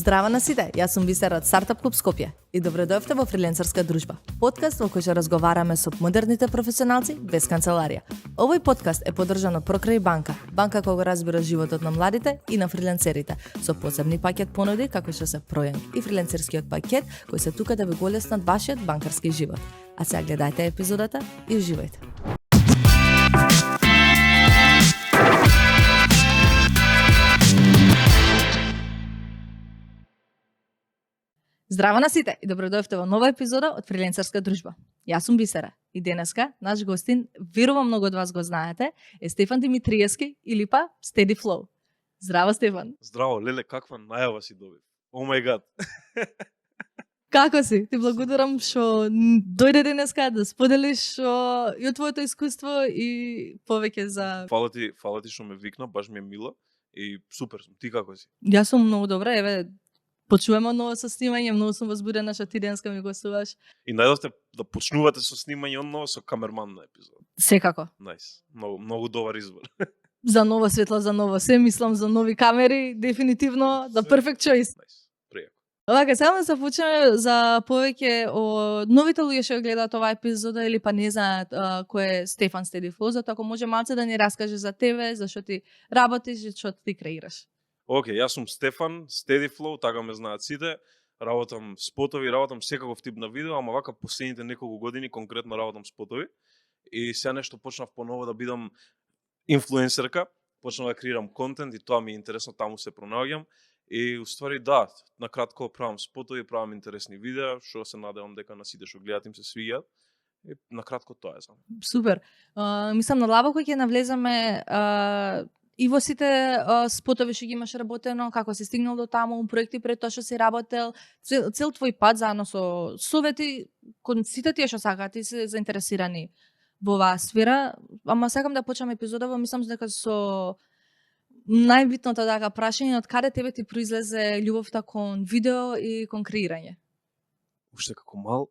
Здрава на сите, јас сум Бисера од Стартап Клуб Скопје и добредојавте во Фрилансерска дружба. Подкаст во кој ќе разговараме со модерните професионалци без канцеларија. Овој подкаст е поддржан од Прокрај банка, банка која го разбира животот на младите и на фрилансерите, со посебни пакет понуди како што се Пројанг и фрилансерскиот пакет кои се тука да ви го олеснат вашиот банкарски живот. А сега гледајте епизодата и уживајте. Здраво на сите и добредојавте во нова епизода од Фрилансерска дружба. Јас сум Бисера и денеска наш гостин, верувам многу од вас го знаете, е Стефан Димитриевски или па Steady Flow. Здраво, Стефан. Здраво, леле, каква најава си добив. О мај гад. Како си? Ти благодарам што дојде денеска да споделиш и од твоето искуство и повеќе за... Фала ти што ме викна, баш ми е мила и супер сум. Ти како си? Јас сум многу добра, еве, почуваме ново со снимање, многу сум возбудена што ти денеска ми гостуваш. И најдовте да почнувате со снимање одново со камерман на епизод. Секако. Најс. Многу добар избор. За нова светла, за нова се, мислам за нови камери, дефинитивно, да perfect choice. Најс. Пријако. Овака, сега да се почнеме за повеќе о новите луѓе што гледаат оваа епизода или па не знаат кој е Стефан Steady Flow, затоа ако може малце да ни раскаже за тебе, зашто ти работиш и што ти креираш. Океј, јас сум Стефан, Steady Flow, така ме знаат сите. Работам спотови, работам секаков тип на видео, ама вака последните неколку години конкретно работам спотови. И сега нешто почнав поново да бидам инфлуенсерка, почнав да креирам контент и тоа ми е интересно, таму се пронаоѓам. И уствари да, на кратко правам спотови, правам интересни видеа, што се надевам дека на сите што гледат им се свиѓаат. И на кратко тоа е само. Супер. Мислам на лабоко ќе навлеземе и во сите спотови што ги имаш работено, како си стигнал до таму, проекти пред тоа што си работел, цел твој пат заедно со совети кон сите тие што сакаат и се заинтересирани во оваа сфера, ама сакам да почнам епизодава, мислам дека со најбитното така прашање од каде тебе ти произлезе љубовта кон видео и кон креирање? Уште како мал.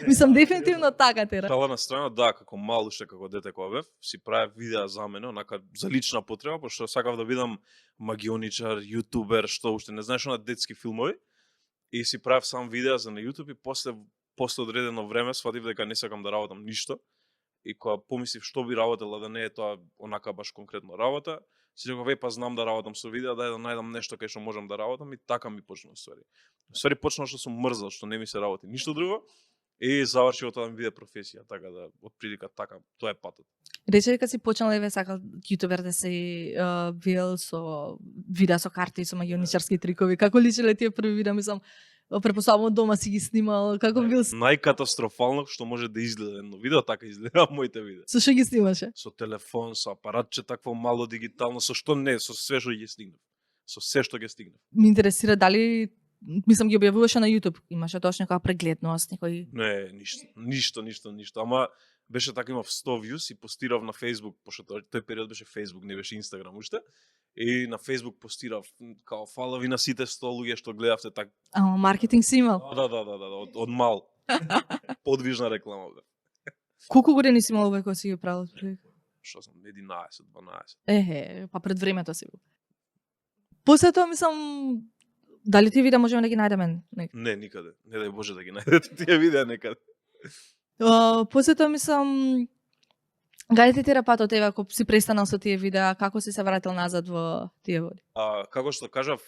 Мислам дефинитивно така тера. Шала на страна, да, како мал уште како дете кога бев, си правев видеа за мене, онака за лична потреба, пошто сакав да бидам магионичар, јутубер, што уште не знаеш на детски филмови. И си правев сам видеа за на YouTube и после одредено време сватив дека не сакам да работам ништо. И кога помислив што би работела да не е тоа онака баш конкретно работа, си реков па знам да работам со видеа, дај да најдам нешто кај што можам да работам и така ми почна ствари. Ствари почна што сум мрзал, што не ми се работи ништо друго и заврши тоа да ми биде професија, така да отприлика така, тоа е патот. Рече дека си почнал еве сакал јутубер да си бил со видеа со карти, со магионичарски трикови. Како личеле тие први видеа, мислам, препоставувам дома си ги снимал, како бил? Најкатастрофално што може да изгледа едно видео, така изгледа моите видеа. Со што ги снимаше? Со телефон, со апаратче такво мало дигитално, со што не, со све што ги стигнав. Со се што ги стигнав. Ми интересира дали, мислам, ги објавуваше на YouTube, имаше точно некоја прегледност, некој... Не, ништо. Ама беше така, имав 100 views и постирав на Facebook, пошто тој период беше Facebook, не беше Instagram уште. И на Facebook постирав као фала ви на сите 100 луѓе што гледавте така. Ама маркетинг си имал? Да, од мал. Подвижна реклама бе. Колку години си имал кога си ги правил? Што сам 11, 12. Па пред времето си бил. После тоа мислам, дали тие видеа можеме да ги најдеме? Не, никаде. Не дај Боже да ги најдете тие видеа некаде. После тоа мислам, гаде ти терапатот еве ако си престанал со тие видеа, како си се вратил назад во тие води? Како што кажав,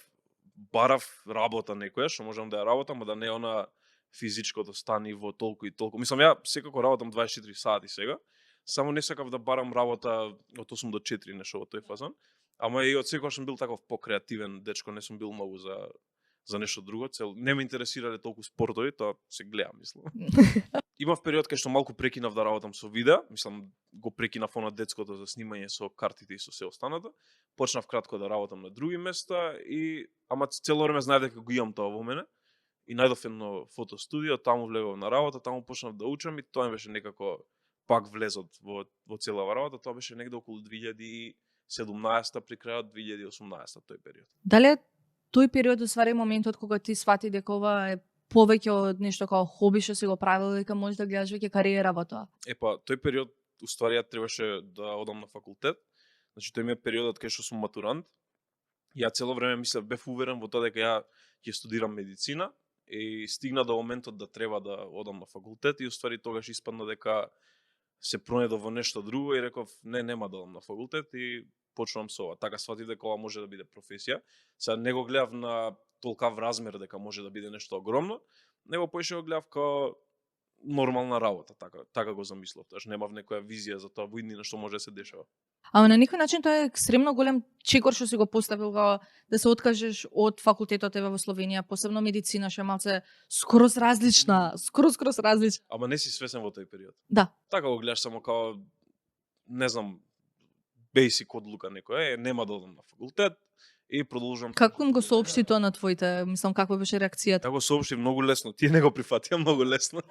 барав работа некоја, што можам да ја работам, а да не е она физичкото стани во толку и толку. Мислам, ја секако работам 24 сати сега, само не сакав да барам работа од 8 до 4 нешто во тој фазон. Ама и од секогаш сум бил таков покреативен дечко, не сум бил многу за нешто друго. Не ме интересирале толку спортови, тоа се гледа, мислам. Имав период кај што малку прекинав да работам со видеа, мислам го прекинав она детското за снимање со картите и со се останато. Почнав кратко да работам на други места ама цело време знаев дека го имам тоа во мене. И најдов едно фотостудио, таму влегов на работа, таму почнав да учам и тоа ми беше некако пак влезот во целава работа, тоа беше негде околу 2017 при крајот 2018 тој период. Дали тој период уствари моментот кога ти свати дека ова е повеќе од нешто како хоби што си го правил, дека можеш да гледаш веќе кариера во тоа? Тој период уствари ја требаше да одам на факултет. Значи тој ми е периодот кај што сум матурант Ја цело време мислев, бев уверен во тоа дека ја ќе студирам медицина и стигна до моментот да треба да одам на факултет и уствари тогаш испадна дека се пронајдов во нешто друго и реков не, нема да одам на факултет и почнувам со ова. Така сватив дека ова може да биде професија. Сега не го гледав на толкав размер дека може да биде нешто огромно, него поише го гледав као нормална работа, така го замислов. Тоаш немав некоја визија за тоа во иднина што може да се дешава. Ама на некој начин тоа е екстремно голем чекор што си го поставил као да се откажеш од факултетот еве во Словенија, посебно медицина што е малце скроз различна, скроз различна. Ама не си свесен во тој период. Да. Така го гледаш само као, не знам, basic одлука некоја, нема да одам на факултет и продолжам. Како им го соопшти тоа на твоите, мислам каква беше реакцијата? Ја го соопшти многу лесно, тие не го прифатија многу лесно.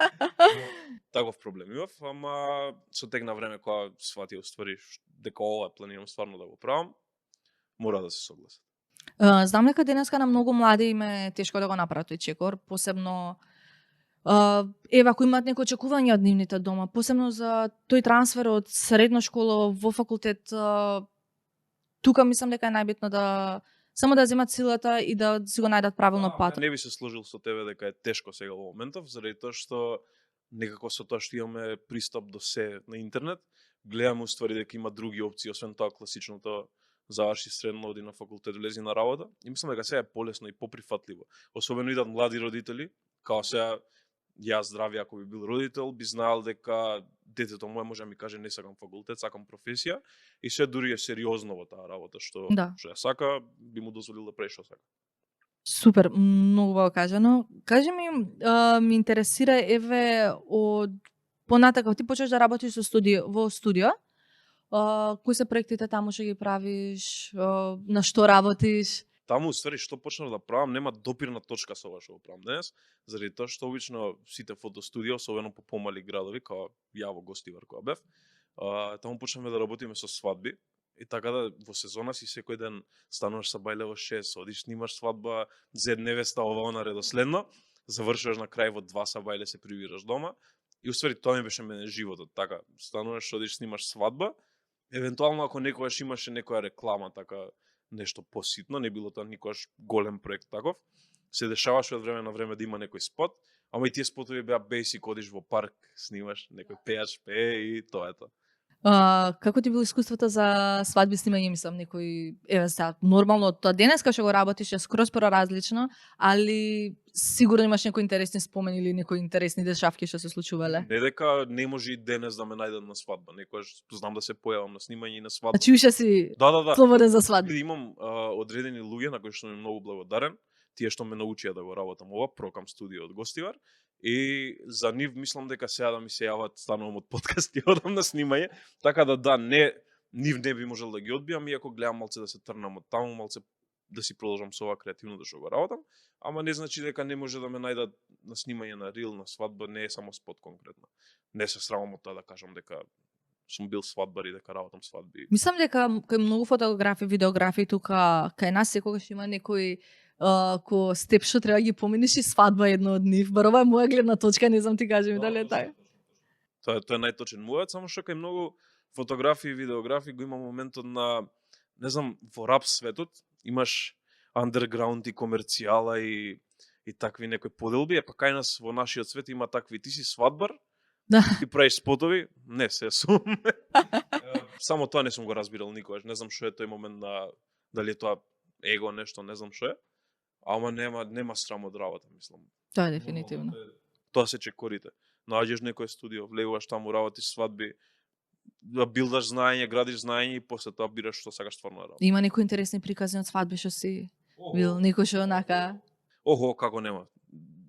Таков проблем имав, ама со тек на време кога сватија уствари дека ова планирам стварно да го правам, мора да се согласат. Знам дека денеска на многу млади им е тешко да го направат тој чекор, посебно еве ако имаат некои очекувања од нивните дома, посебно за тој трансфер од средна школа во факултет, тука мислам дека е најбитно да само да земат силата и да си го најдат правилно пат. Не би се сложил со тебе дека е тешко сега во моментов, заради тоа што некако со тоа што имаме пристап до се на интернет, гледаме уствари дека има други опции, освен тоа класичното заврши средно, оди на факултет, влези на работа. И мислам дека сега е полесно и поприфатливо. Особено идат млади родители, као сега јас здрави ако би бил родител, би знаел дека детето мое може да ми каже не сакам факултет, сакам професија и се дури е сериозно во таа работа што Да. што ја сака, би му дозволил да прави што сака. Супер, многу убаво кажано. Кажи ми, ми интересира еве од понатака ти почнеш да работиш во студио. Кои се проектите таму што ги правиш, на што работиш? Таму уствари што почнав да правам, нема допирна точка со ова што го правам денес, заради тоа што обично сите фотостудио, особено по помали градови, као ја во Гостивар кога бев, таму почнавме да работиме со свадби. И така да во сезона си секој ден стануваш са бајле во 6, одиш снимаш свадба, за невеста ова она редоследно, завршуваш на крај во 2 са бајле се прибираш дома. И уствари тоа ми беше мене животот, така, стануваш, одиш снимаш свадба, евентуално ако некогаш имаше некоја реклама, така нешто поситно, не било тоа никогаш голем проект таков, се дешаваше од време на време да има некој спот, ама и тие спотови беа basic, одиш во парк, снимаш, некој пејач пее и тоа е тоа. Како ти било искуството за свадби снимање, мислам, некој, еве сега, нормално тоа денеска што го работиш е скроз различно, али сигурно имаш некои интересни спомени или некои интересни дешавки што се случувале. Не дека не може и денес да ме најдат на свадба, некогаш знам да се појавам на снимање и на свадба. Значи уште си Да. слободен за свадби. Имам одредени луѓе на кои што ми многу благодарен, тие што ме научија да го работам ова, Прокам студио од Гостивар, и за нив мислам дека сега да ми се јават, станувам од подкаст и одам на снимање, така да, нив не би можел да ги одбијам, иако гледам малце да се трнам од таму, малце да си продолжам со ова креативно да што го работам, ама не значи дека не може да ме најдат на снимање на рил, на свадба, не е само спот конкретно. Не се срамам од тоа да кажам дека сум бил свадбар и дека работам свадби. Мислам дека кај многу фотографи, видеографи тука кај нас секогаш има некој ко степ што треба ги поминеш и свадба едно од нив. Бар ова е моја гледна точка, не знам ти кажи ми дали е така. Тоа е најточен мојот, само што кај многу фотографи и видеографи го има моментот на, не знам, во рап светот имаш андерграунд и комерцијала и такви некои поделби, па кај нас во нашиот свет има такви, ти си свадбар, Да. ти правиш спотови, не се сум. Само тоа не сум го разбирал никогаш, не знам што е тој момент на, дали е тоа его нешто, не знам што е, ама нема срам од работа, мислам. Тоа е дефинитивно. Тоа се чекорите. Наđеш некој студио, влегуваш таму, работиш свадби, да билдаш знаење, градиш знаење и после тоа бираш што сакаш стварно да работиш. Има некои интересни приказни од свадби што си бил, некој што онака. Охо, како нема.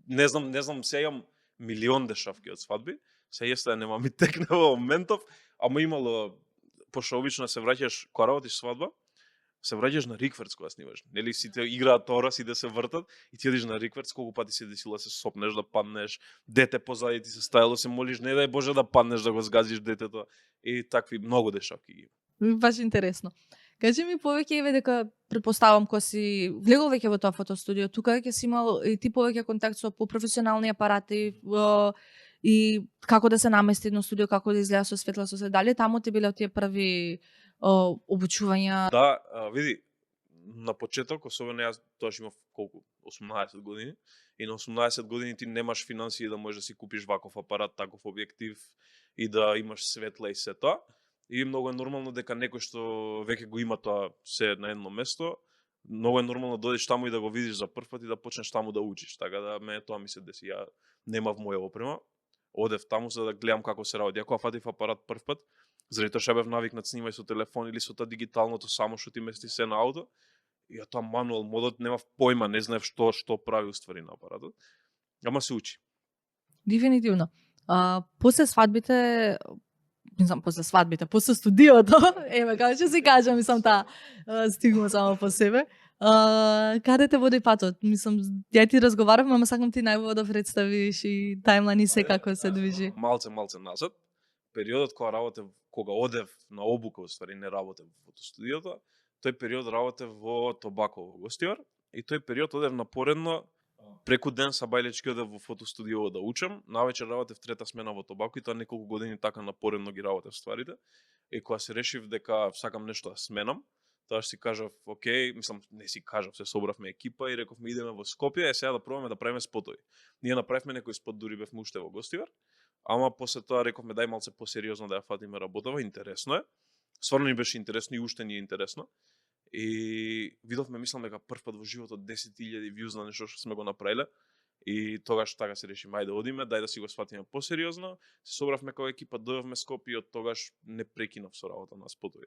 Не знам, се имам милион дешавки од свадби, се јесте нема ми текне во моментов, ама имало, пошто обично се враќаш, кога работиш свадба, се враќаш на рикверц кога снимаш. Нели сите играат тора, сите се вртат и ти одиш на рикверц, колку пати се десило да се сопнеш, да паднеш, дете позади ти се стајало, се молиш не дај Боже да паднеш, да го згазиш детето и такви многу дешавки ги. Баш интересно. Кажи ми повеќе еве дека претпоставам кога си влегол веќе во тоа фотостудио, тука ќе си имал и ти повеќе контакт со професионални апарати и како да се намести едно студио, како да изгледа со светла, со се. Дали таму ти биле тие први обучувања? Да, види, на почеток, особено јас тоа имав колку 18 години и на 18 години ти немаш финансии да можеш да си купиш ваков апарат, таков објектив и да имаш светла и се тоа. И многу е нормално дека некој што веќе го има тоа се на едно место, многу е нормално да дојдеш таму и да го видиш за прв пат и да почнеш таму да учиш. Така да мене тоа ми се деси. Ја немав моја опрема. Одев таму за да гледам како се работи. Ја кога фатив апарат прв пат, заради тоа што бев навикнат снимај со телефон или со тоа дигиталното само што ти мести се на ауто, и ја тоа мануал модот немав појма, не знаев што прави уствари на апаратот. Ама се учи. Дефинитивно. После свадбите, после студиото, еве како ќе си кажам, мислам таа стигнува само по себе. Каде те води патот? Мислам, ја ти разговарав, ама сакам ти најубаво да представиш и тајмлайн и се како се движи. Малце назад. Периодот кога одев на обука, уствари не работев во фотостудиото, тој период работев во Тобако во Гостивар и тој период одев напоредно преку ден са бајлечки одев во фотостудио да учам, навечер работев трета смена во Тобако и тоа неколку години така напоредно ги работев стварите. И кога се решив дека сакам нешто да сменам, тоа си кажав, окей, мислам, не си кажав, се собравме екипа и рековме идеме во Скопје, сега да пробаме да правиме спотови. Ние направивме некој спот, дури бевме уште во Гостивар, ама после тоа рековме дај малце посериозно да ја фатиме работава, интересно е. Стварно ни беше интересно и уште ни е интересно. И видовме, мислам дека прв пат во животот 10.000 views на нешто што сме го направиле. И тогаш така се решиме, ајде одиме, дај да си го сватиме посериозно. Се собравме како екипа, дојавме Скопје и од тогаш не прекинав со работа на спотови.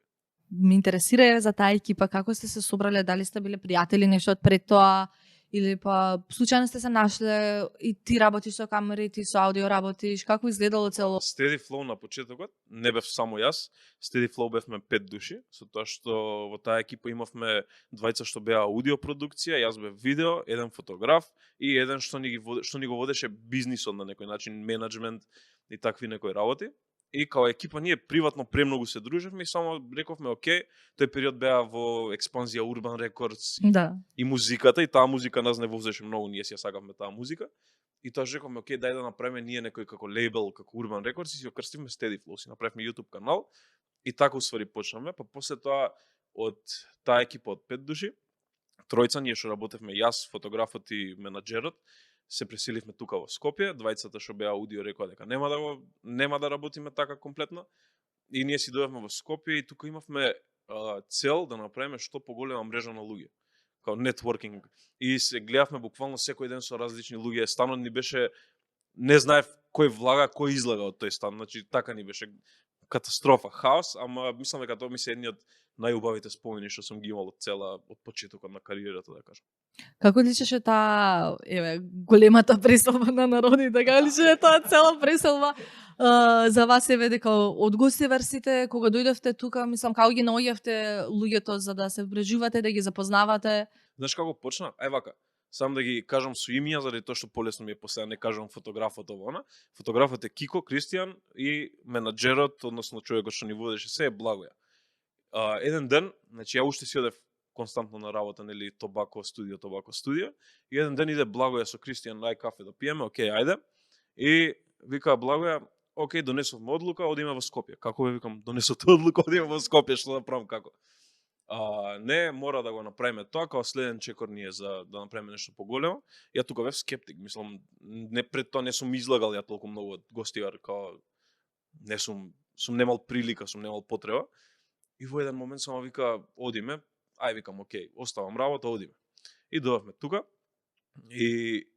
Ме интересира за таа екипа, како сте се собрале, дали сте биле пријатели нешто од пред тоа, или па случајно сте се нашле и ти работиш со камери, ти со аудио работиш, како изгледало цело? Steady Flow на почетокот, не бев само јас, Steady Flow бевме 5 души, со тоа што во таа екипа имавме двајца што беа аудио продукција, јас бев видео, еден фотограф и еден што ни го водеше бизнисот на некој начин, менеджмент и такви некои работи. И као екипа ние приватно премногу се дружевме и само рековме, окей, тој период беа во експанзија Urban Records Да. и музиката, и таа музика нас не возеше многу, ние си ја сакавме таа музика. И тоа рековме, окей, дај да направиме ние некој како лейбл, како Urban Records и си ја крстивме Steady Flow, си направивме YouTube канал и така уствари почнавме, па после тоа од таа екипа од 5 души, тројца ние што работевме, јас, фотографот и менаџерот, се преселивме тука во Скопје, двајцата што беа аудио рекоа дека нема да работиме така комплетно. И ние си дојавме во Скопје и тука имавме цел да направиме што поголема мрежа на луѓе, као нетворкинг. И се гледавме буквално секој ден со различни луѓе. Станот ни беше, не знаев кој влага, кој излага од тој стан. Значи така ни беше катастрофа, хаос, ама мислам дека тоа ми се едни од најубавите спомени што сум ги имал од почетокот на кариерата, да кажам. Како личеше таа, големата преселба на народите, како личеше таа цела преселба за вас дека од Гостивар сите, кога дојдовте тука, мислам, како ги наоѓавте луѓето за да се вбрежувате, да ги запознавате? Знаеш како почна? Вака. Сам да ги кажам со имиња, заради тоа што полесно ми е после не кажам фотографот овона. Фотографот е Кико Кристијан и менаџерот, односно човекот што ни водеше се е Благоја. Еден ден, значи ја уште си одев константно на работа, нели, Тобако студио, и еден ден иде Благоја со Кристијан, ај кафе да пиеме, окей, ајде. И вика Благоја, окей, донесовме одлука, одиме во Скопје. Како бе, викам, донесовте одлука, одиме во Скопје, што да правам, како? Не, мора да го направиме тоа, као следен чекор ние за да направиме нешто поголемо. Ја тука бев скептик, мислам, не пред тоа не сум излагал ја толку многу од Гостивар, као не сум немал прилика, сум немал потреба. И во еден момент само вика, одиме, ај викам, окей, оставам работа, одиме. И дојавме тука и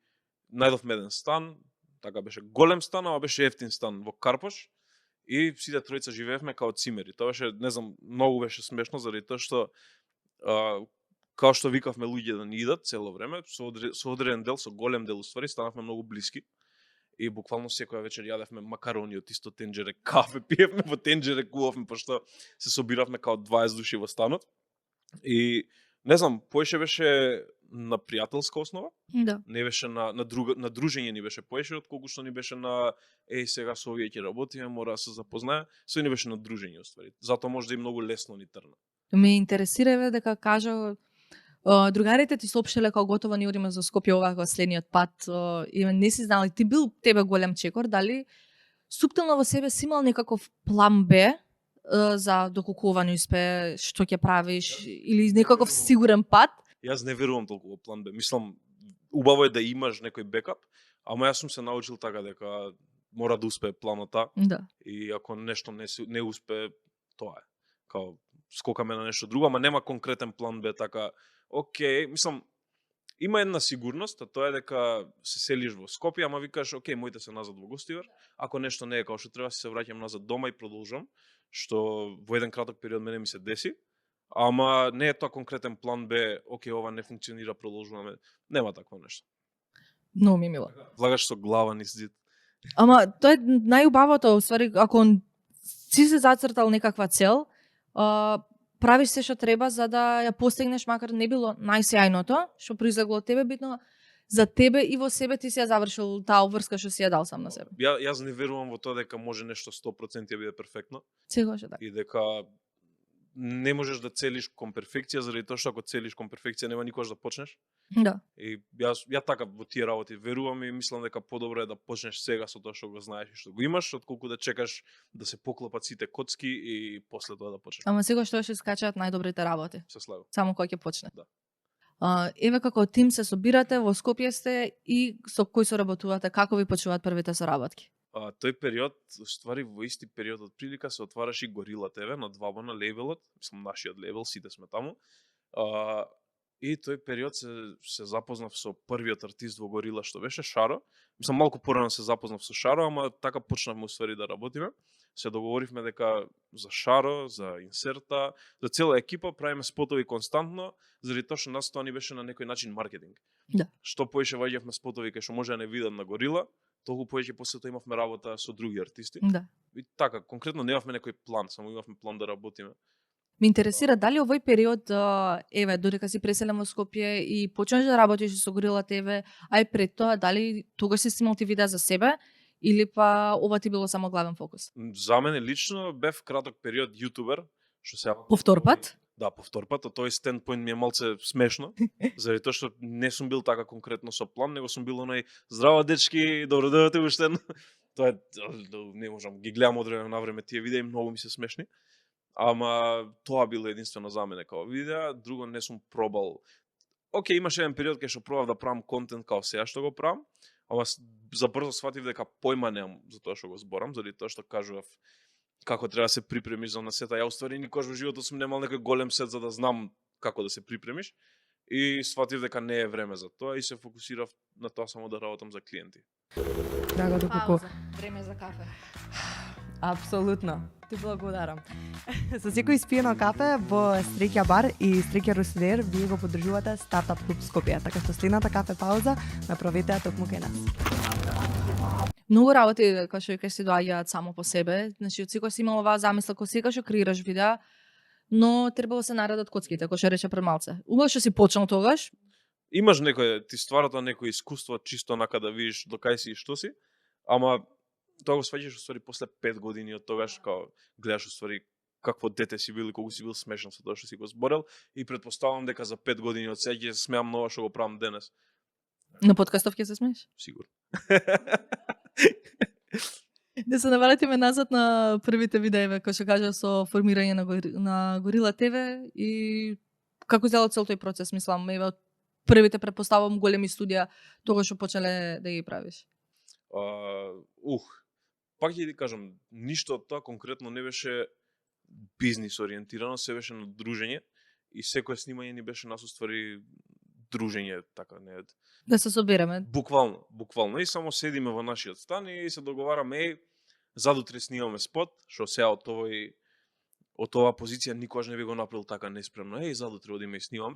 најдовме еден стан, така беше голем стан, ама беше ефтин стан во Карпош. И сите тројца живеевме као цимери. Тоа беше, не знам, многу беше смешно заради тоа што као што викавме луѓе да ни идат цело време, со одреден дел, со голем дел уствари, станавме многу блиски. И буквално секоја вечер јадевме макарони од исто тенџере, кафе пиевме во тенџере, кувавме, пошто се собиравме као 20 души во станот. И не знам, поише беше на пријателска основа. Да. Не беше на дружење ни беше поише отколку што ни беше на сега со овие ќе работиме, мора да се запознае, со ни беше на дружење уствари. Затоа може да и многу лесно ни трна. Ме интересира дека кажа другарите ти соопштиле како готово ни одиме за Скопје овако следниот пат и не си знал, тебе голем чекор, дали суптилно во себе си имал некаков план Б за доколку ова не успее, што ќе правиш или некаков сигурен пат? Јас не верувам толку во план Б. Мислам, убаво е да имаш некој бекап, ама јас сум се научил така дека мора да успее планот А Да. и ако нешто не успее, тоа е. Као скокаме на нешто друго, ама нема конкретен план Б така. Океј, мислам, има една сигурност, а тоа е дека се селиш во Скопје, ама викаш, океј, моите се назад во Гостивар. Ако нешто не е како што треба, се враќам назад дома и продолжам, што во еден краток период мене ми се деси. Ама не е тоа конкретен план Б, океј, ова не функционира, продолжуваме. Нема такво нешто. Многу ми е мило. Влагаш со глава низ зид. Ама тоа е најубавото, уствари, ако си се зацртал некаква цел, правиш се што треба за да ја постигнеш, макар не било најсјајното, што произлегло од тебе, битно за тебе и во себе ти си ја завршил таа обврска што си ја дал сам на себе. Јас не верувам во тоа дека може нешто 100% ја биде перфектно Секогаш е така. и дека не можеш да целиш кон перфекција, заради тоа што ако целиш кон перфекција нема никогаш да почнеш. Да. И ја така во тие работи верувам и мислам дека подобро е да почнеш сега со тоа што го знаеш и што го имаш, отколку да чекаш да се поклопат сите коцки и после тоа да почнеш. Ама секогаш тоа ќе скачаат најдобрите работи, Се слагам. само кога ќе почне. Да. Еве како тим се собирате, во Скопје сте и со кој соработувате, како ви почнуваат првите соработки? Тој период, ствари во исти период од прилика се отвараше и Горила ТВ на Двабона лейбелот, мислам нашиот лейбел, сите сме таму. И тој период се запознав со првиот артист во Горила што беше Шаро. Мислам малку порано се запознав со Шаро, ама така почнавме уствари да работиме. Се договоривме дека за Шаро, за Инсерта, за цела екипа правиме спотови константно, заради тоа што нас тоа ни беше на некој начин маркетинг. Да. Што поише ваѓавме спотови кај што може да не видат на Горила, толку повеќе после тоа имавме работа со други артисти. Да. И така, конкретно немавме некој план, само имавме план да работиме. Ме интересира дали овој период, еве, додека си преселен во Скопје и почнеш да работиш со Горила ТВ, а и пред тоа, дали тогаш си снимал ти видеа за себе или па ова ти било само главен фокус? За мене лично бев краток период јутубер, што се Повтор пат? Да, повтор пат, а тој стендпоинт ми е малце смешно, заради тоа што не сум бил така конкретно со план, него сум бил онај здраво дечки, добро дојдовте уште. Тоа е, не можам, ги гледам од време на време тие видеа и многу ми се смешни. Ама тоа било единствено за мене као видеа, друго не сум пробал. Океј, имаше еден период кај што пробав да правам контент као сега што го правам, ама забрзо сватив дека појма немам за тоа што го зборам, заради тоа што кажував како треба да се припремиш за насета. Ја уствари никогаш во животот сум немал некој голем сет за да знам како да се припремиш и сватив дека не е време за тоа и се фокусирав на тоа само да работам за клиенти. Драго доколку Време за кафе. апсолутно. Ти благодарам. Со секој испиено кафе во Стрекја бар и Стрекја Русидер вие го поддржувате Стартап Клуб Скопје, така што следната кафе пауза направете ја токму кај нас. Многу работи кои што кај се доаѓаат само по себе, значи од секој си имал оваа замисла, кој секој што креираш видеа, но требало се наредат коцките, кој што рече пред малце. Убаво што си почнал тогаш, Имаш некој, ти стварата некој искуство чисто онака да видиш до кај си и што си, ама тоа го сваќаш уствари после 5 години од тогаш, као гледаш уствари какво дете си бил и колку си бил смешен со тоа што си го зборел и предпоставам дека за 5 години од сега ќе се смеам на ова што го правам денес. на подкастов ќе се смееш? Сигурно. Да се навратиме назад на првите видеа, кои што кажа со формирање на Горила ТВ и како изгледа цел тој процес, мислам, еве од првите претпоставувам големи студија, тогаш што почнале да ги правиш. Пак ќе ти кажам, ништо од тоа конкретно не беше бизнис ориентирано, се беше на дружење и секое снимање ни беше нас уствари дружење, така не е. Да се собереме. Буквално и само седиме во нашиот стан и се договараме задутре снимаме спот, што сега од оваа позиција никогаш не би го направил така неспремно. Задутре одиме и снимаме.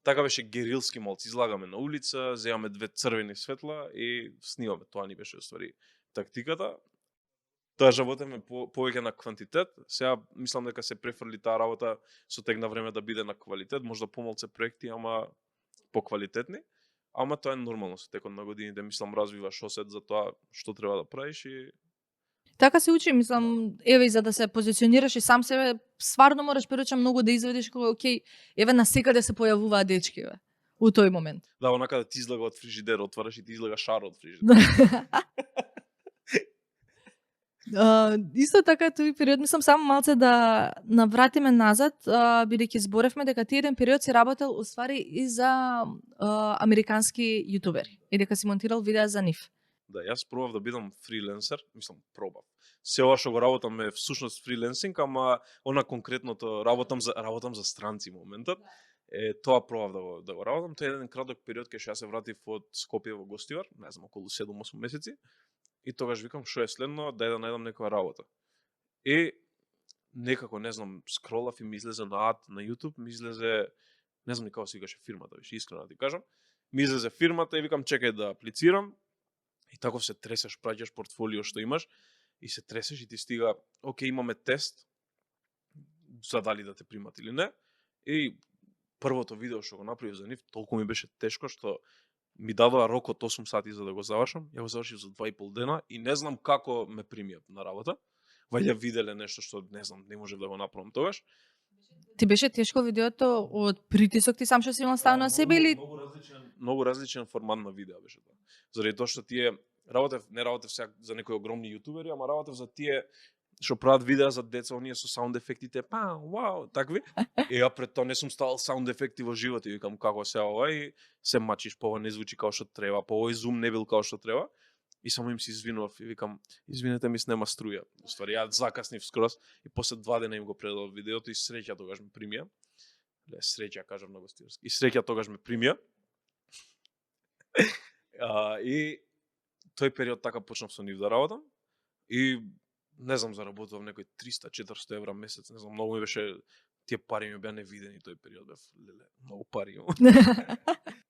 Така беше герилски малци, излагаме на улица, земаме 2 црвени светла и снимаме. Тоа ни беше уствари тактиката. Тоа работеме повеќе на квантитет. Сега мислам дека се префрли таа работа со тек на време да биде на квалитет, можда помалце проекти, ама поквалитетни. Ама тоа е нормално со текот на годините, мислам развиваш осет за тоа што треба да правиш и Така се учи, мислам, еве и за да се позиционираш и сам себе, стварно мораш првично многу да извадиш кога окей, еве на секаде се појавуваат дечки бе. У тој момент. да, онака да ти излага од фрижидер, отвараш и ти излага Шаро од фрижидер. Исто така тој период, мислам само малце да навратиме назад, бидејќи зборевме дека ти еден период си работел уствари и за американски јутубери и дека си монтирал видеа за нив. Да, јас пробав да бидам фриленсер, мислам пробав. Се ова што го работам е всушност фриленсинг, ама она конкретното работам за странци моментот. Тоа пробав да го работам, тоа е еден краток период кога ја се вратив од Скопје во Гостивар, не знам, околу 7-8 месеци. И тогаш викам што е следно, да најдам некоја работа. И некако, не знам, скролав и ми излезе на ад на YouTube, ми излезе, не знам ни како се викаше фирмата, више искрено да ти кажам. Ми излезе фирмата и викам чекај да аплицирам. И таков се тресеш, праќаш портфолио што имаш и се тресеш и ти стига, окей, имаме тест за дали да те примат или не. И првото видео што го направив за нив, толку ми беше тешко што ми дадоа рок од 8 сати за да го завршам. Ја го завршив за 2,5 дена и не знам како ме примија на работа. Вајде виделе нешто што не знам, не можев да го направам тогаш. Ти беше тешко видеото од притисок ти сам што си имал ставено на себе или Многу различен формат на видео беше тоа. Заради тоа што тие не работев сега за некои огромни јутубери, ама работев за тие што прават видеа за деца, оние со саунд ефектите, вау, такви. И ја пред тоа не сум ставал саунд ефекти во живот и викам како се ова и се мачиш, по ова не звучи како што треба, по овој зум не бил како што треба. И само им се извинував и викам, извинете ми снема струја. Уствари, ја закаснив скроз и после 2 дена им го предадов видеото и среќа тогаш ме примија. Среќа, кажам на гостиарски. И среќа тогаш ме примија. И тој период така почнав со нив да работам. И не знам, заработував некои 300-400 евра месец. Не знам, многу ми беше, тие пари ми беа невидени тој период. Леле, многу пари.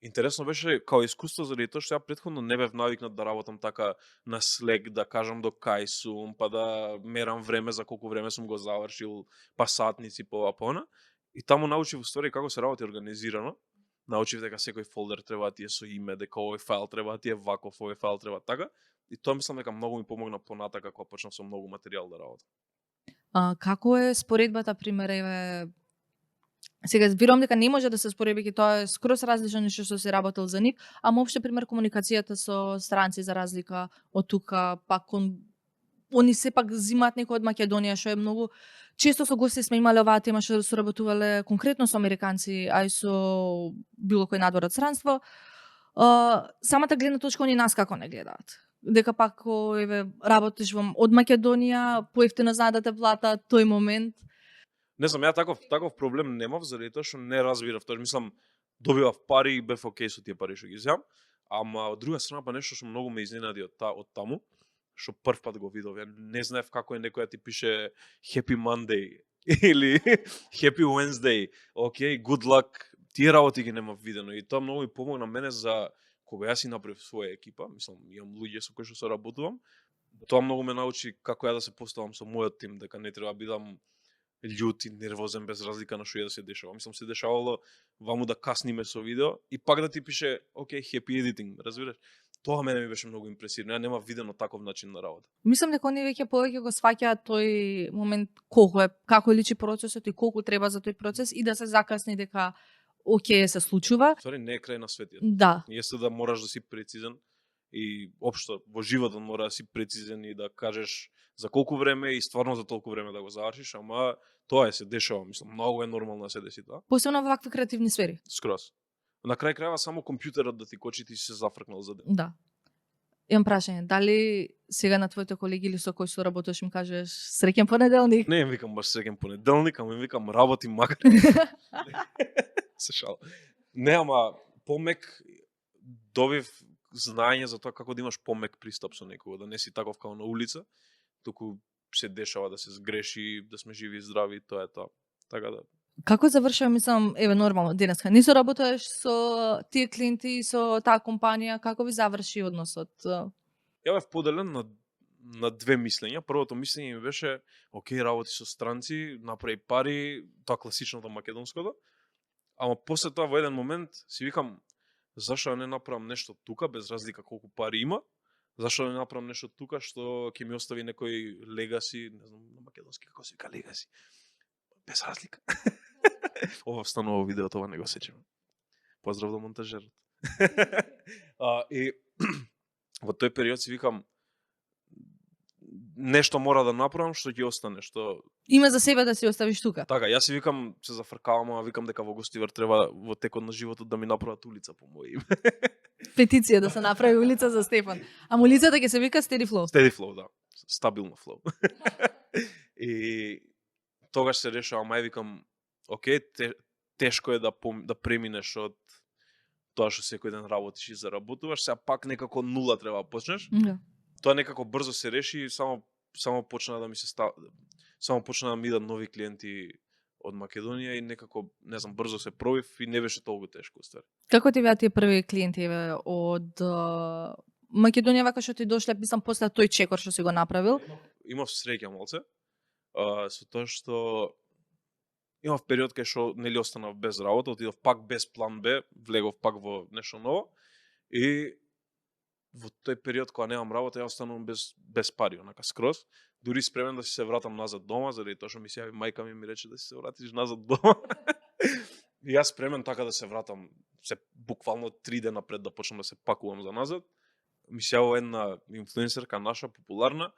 Интересно беше као искуство, заради тоа што ја претходно не бев навикнат да работам така на слег, да кажам до кај сум, па да мерам време за колку време сум го завршил, па сатници, па ова, па она. И таму научив уствари како се работи организирано. Научив дека секој фолдер треба да ти е со име, дека овој файл треба да ти е ваков, овој файл треба така. И тоа мислам дека многу ми помогна понатака кога почнав со многу материјал да работам. Како е споредбата, пример, еве, сега верувам дека не може да се спореди, ќе тоа е скроз различно нешто што се работел за нив, ама опште пример комуникацијата со странци за разлика од тука, пак они сепак зимаат некој од Македонија, што е многу често со гости сме имале оваа тема што соработувале конкретно со американци, а и со било кој надвор од странство. Самата гледна точка они нас како не гледаат. Дека пак еве работиш од Македонија, поевтино знаат да те платат тој момент. Не знам, ја таков проблем немав, заради тоа што не разбирав тоа. Мислам, добивав пари и бев окей со тие пари што ги земам, ама од друга страна па нешто што многу ме изненади од таму, што прв пат го видов. Ја не знаев како е некој да ти пише Happy Monday или Happy Wednesday. Окей, good luck. Тие работи ги немав видено и тоа многу ми помогна мене за кога јас си направив своја екипа, мислам, имам луѓе со кои што соработувам. Тоа многу ме научи како ја да се поставам со мојот тим, дека не треба да бидам љут и нервозен без разлика на што ја да се дешава. Мислам, се дешавало ваму да касниме со видео и пак да ти пише окей, happy editing, разбираш? Тоа мене ми беше многу импресивно. Ја нема видено таков начин на работа. Мислам дека они веќе повеќе го сваќаат тој момент колку е, како личи процесот и колку треба за тој процес и да се закасни дека окей се случува. Ствари не е крај на светот. Да. Јесте да мораш да си прецизен и општо во животот мора да си прецизен и да кажеш за колку време и стварно за толку време да го завршиш, ама тоа се дешава, мислам, многу е нормално да се деси тоа. Посебно во вакви креативни сфери. Скроз. На крај крајава само компјутерот да ти кочи ти се зафркнал за ден. Да. Имам прашање, дали сега на твоите колеги или со кои соработуваш им кажеш среќен понеделник? Не им викам баш среќен понеделник, ама им викам работи макар. Се шал. Не, ама помек добив знаење за тоа како да имаш помек пристап со некого, да не си таков како на улица, туку се дешава да се сгреши, да сме живи и здрави, тоа е тоа. Така да. Како завршува, мислам, еве нормално денеска не соработуваш со тие клиенти, со таа компанија, како ви заврши односот? Ја бев поделен на две мислења. Првото мислење ми беше, окей, работи со странци, направи пари, тоа класичното македонското. Ама после тоа во еден момент си викам, зашто не направам нешто тука без разлика колку пари има? Зашто не направам нешто тука што ќе ми остави некој легаси, не знам на македонски како се вика легаси. Без разлика. Ова станува видеото, ова не го сеќам. Поздрав до монтажерот. И во тој период си викам, нешто мора да направам што ќе остане, што Има за себе да си оставиш тука. така, јас си викам, се зафркавам, а викам дека во Гостивар треба во текот на животот да ми направат улица по моје име. Петиција да се направи улица за Стефан. Ама улицата ќе се вика Steady Flow. Steady flow, да. Стабилно flow. И тогаш се решава, мај викам, окей, тешко е да преминеш од тоа што секој ден работиш и заработуваш, сега пак некако нула треба да почнеш. Да. Тоа некако брзо се реши и само почна да ми се само почна да ми идат нови клиенти од Македонија и некако, не знам, брзо се пробив и не беше толку тешко ствари. Како ти беа тие први клиенти од Македонија, вака што ти дошле, мислам, после тој чекор што си го направил? Имав среќа малце, со тоа што имав период кај што нели останав без работа, отидов пак без план Б, влегов пак во нешто ново и во тој период кога немам работа, ја останувам без пари, онака скроз. Дури спремен да се вратам назад дома, заради тоа што ми се јави мајка ми рече да се вратиш назад дома. И јас спремен така да се вратам, буквално 3 дена пред да почнам да се пакувам за назад. Ми се јавува една инфлуенсерка наша, популарна,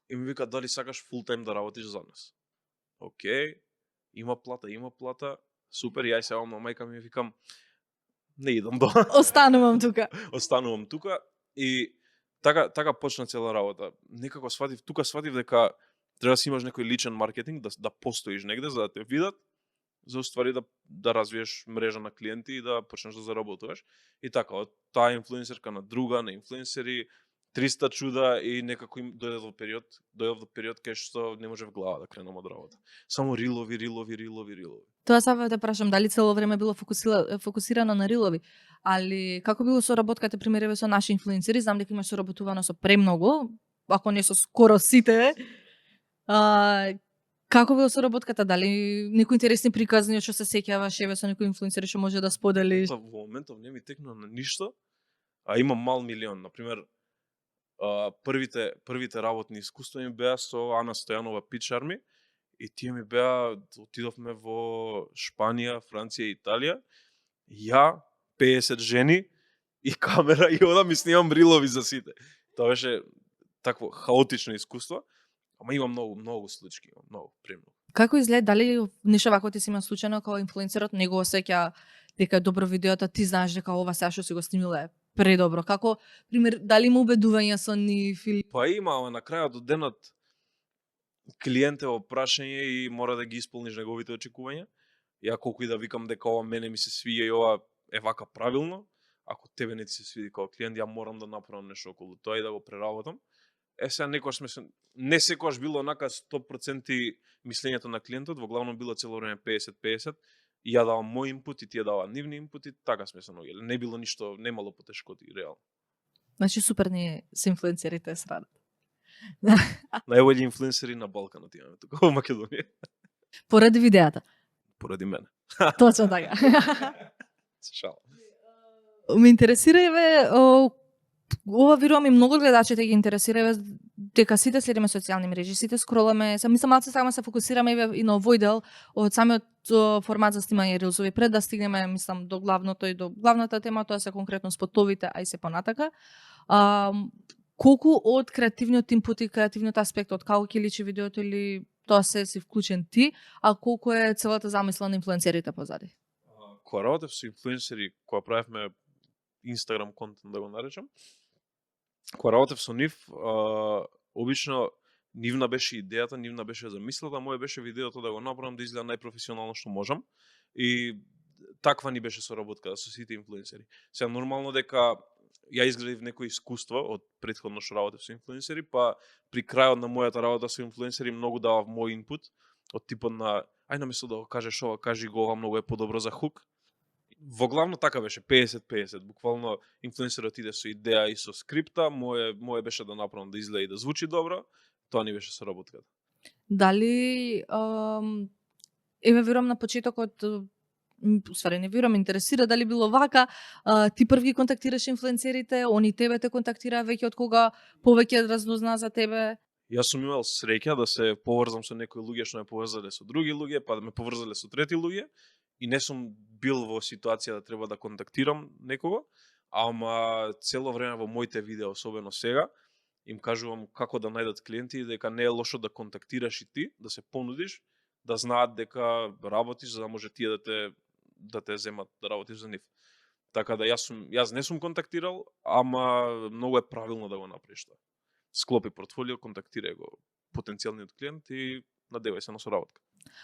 и ми вика дали сакаш фул тајм да работиш за нас. Океј, има плата, супер, јај се јавам на мајка ми и викам не идам дома. Останувам тука. И така почна цела работа. Некако сватив дека треба да си имаш некој личен маркетинг, да постоиш негде за да те видат, за уствари да развиеш мрежа на клиенти и да почнеш да заработуваш. И така, од таа инфлуенсерка на друга, на инфлуенсери, 300 чуда и некако им дојдов до период кај што не можев глава да кренам од работа. Само рилови. Тоа сакав да прашам дали цело време било фокусирано на рилови, али како било соработката примериве со наши инфлуенсери? Знам дека имаш соработувано со премногу, ако не со скоро сите. Како било соработката? Дали некои интересни приказни што се сеќаваш еве со некои инфлуенсери што може да споделиш? Во моментов не ми текна на ништо, а имам мал милион. Например, првите работни искуства ми беа со Ана Стојанова Пичарми и тие ми беа, отидовме во Шпанија, Франција и Италија. Ја, 50 жени и камера и одам и снимам рилови за сите. Тоа беше такво хаотично искуство, ама има многу случаи, премногу. Како изгледа, дали нешто вако ти си има случајно кога инфлуенсерот не го осеќа дека е добро видеото, ти знаеш дека ова сега што си го снимила е предобро. Како, пример, дали има убедување со нив или... Па има, ама на крајот од денот клиентево прашање и мора да ги исполниш неговите очекувања. Ја колку и да викам дека ова мене ми се свиѓа и ова е вака правилно, ако тебе не ти се свиди како клиент, ја морам да направам нешто околу тоа и да го преработам. Сега не секогаш било онака 100% мислењето на клиентот, во главно било цело време 50-50. И ја давам мој инпут и тие даваат нивни инпути, така сме се наоѓале. Не било ништо, немало потешкоти реално. Значи супер ни се инфлуенсерите се радат. Најbolji инфлуенсери на Балканот имаме тука во Македонија. Поради видеата. Поради мене. Точно така. Се шалам. Ме интересира еве ова верувам и многу гледачите ги интересира еве дека сите следиме социјални мрежи, сите скроламе, мислам малку само се фокусираме еве и на овој дел од самиот формат за снимање рилзови пред да стигнеме мислам до главното и до главната тема, тоа се конкретно спотовите, а и се понатака. Колку од креативниот инпут и креативниот аспект од како ќе личи видеото или тоа се си вклучен ти, а колку е целата замисла на инфлуенсерите позади? Кога работев со инфлуенсери, кога правевме Instagram контент да го наречам, кога работев со нив, обично нивна беше идејата, нивна беше замислата, моја беше видеото да го направам да изгледа најпрофесионално што можам и таква ни беше соработката со сите инфлуенсери. Сега нормално дека ја изградив некој искуство од претходно што работев со инфлуенсери, па при крајот на мојата работа со инфлуенсери многу давав мој инпут од типот на ај наместо да го кажеш ова, кажи го ова, многу е подобро за хук. Во главно така беше 50-50, буквално инфлуенсерот иде со идеја и со скрипта, моје беше да направам да изгледа и да звучи добро, тоа ни беше соработката. Дали еве верувам на почетокот усвари не верувам, интересира дали било вака, ти прв ги контактираш инфлуенсерите, они тебе те контактираа веќе од кога повеќе разнозна за тебе? Јас сум имал среќа да се поврзам со некои луѓе што ме поврзале со други луѓе, па да ме поврзале со трети луѓе и не сум бил во ситуација да треба да контактирам некого, ама цело време во моите видеа, особено сега, им кажувам како да најдат клиенти и дека не е лошо да контактираш и ти, да се понудиш, да знаат дека работиш за да може тие да те земат да работиш за нив. Така да јас не сум контактирал, ама многу е правилно да го направиш тоа. Склопи портфолио, контактирај го потенцијалниот клиент и надевај се на соработка.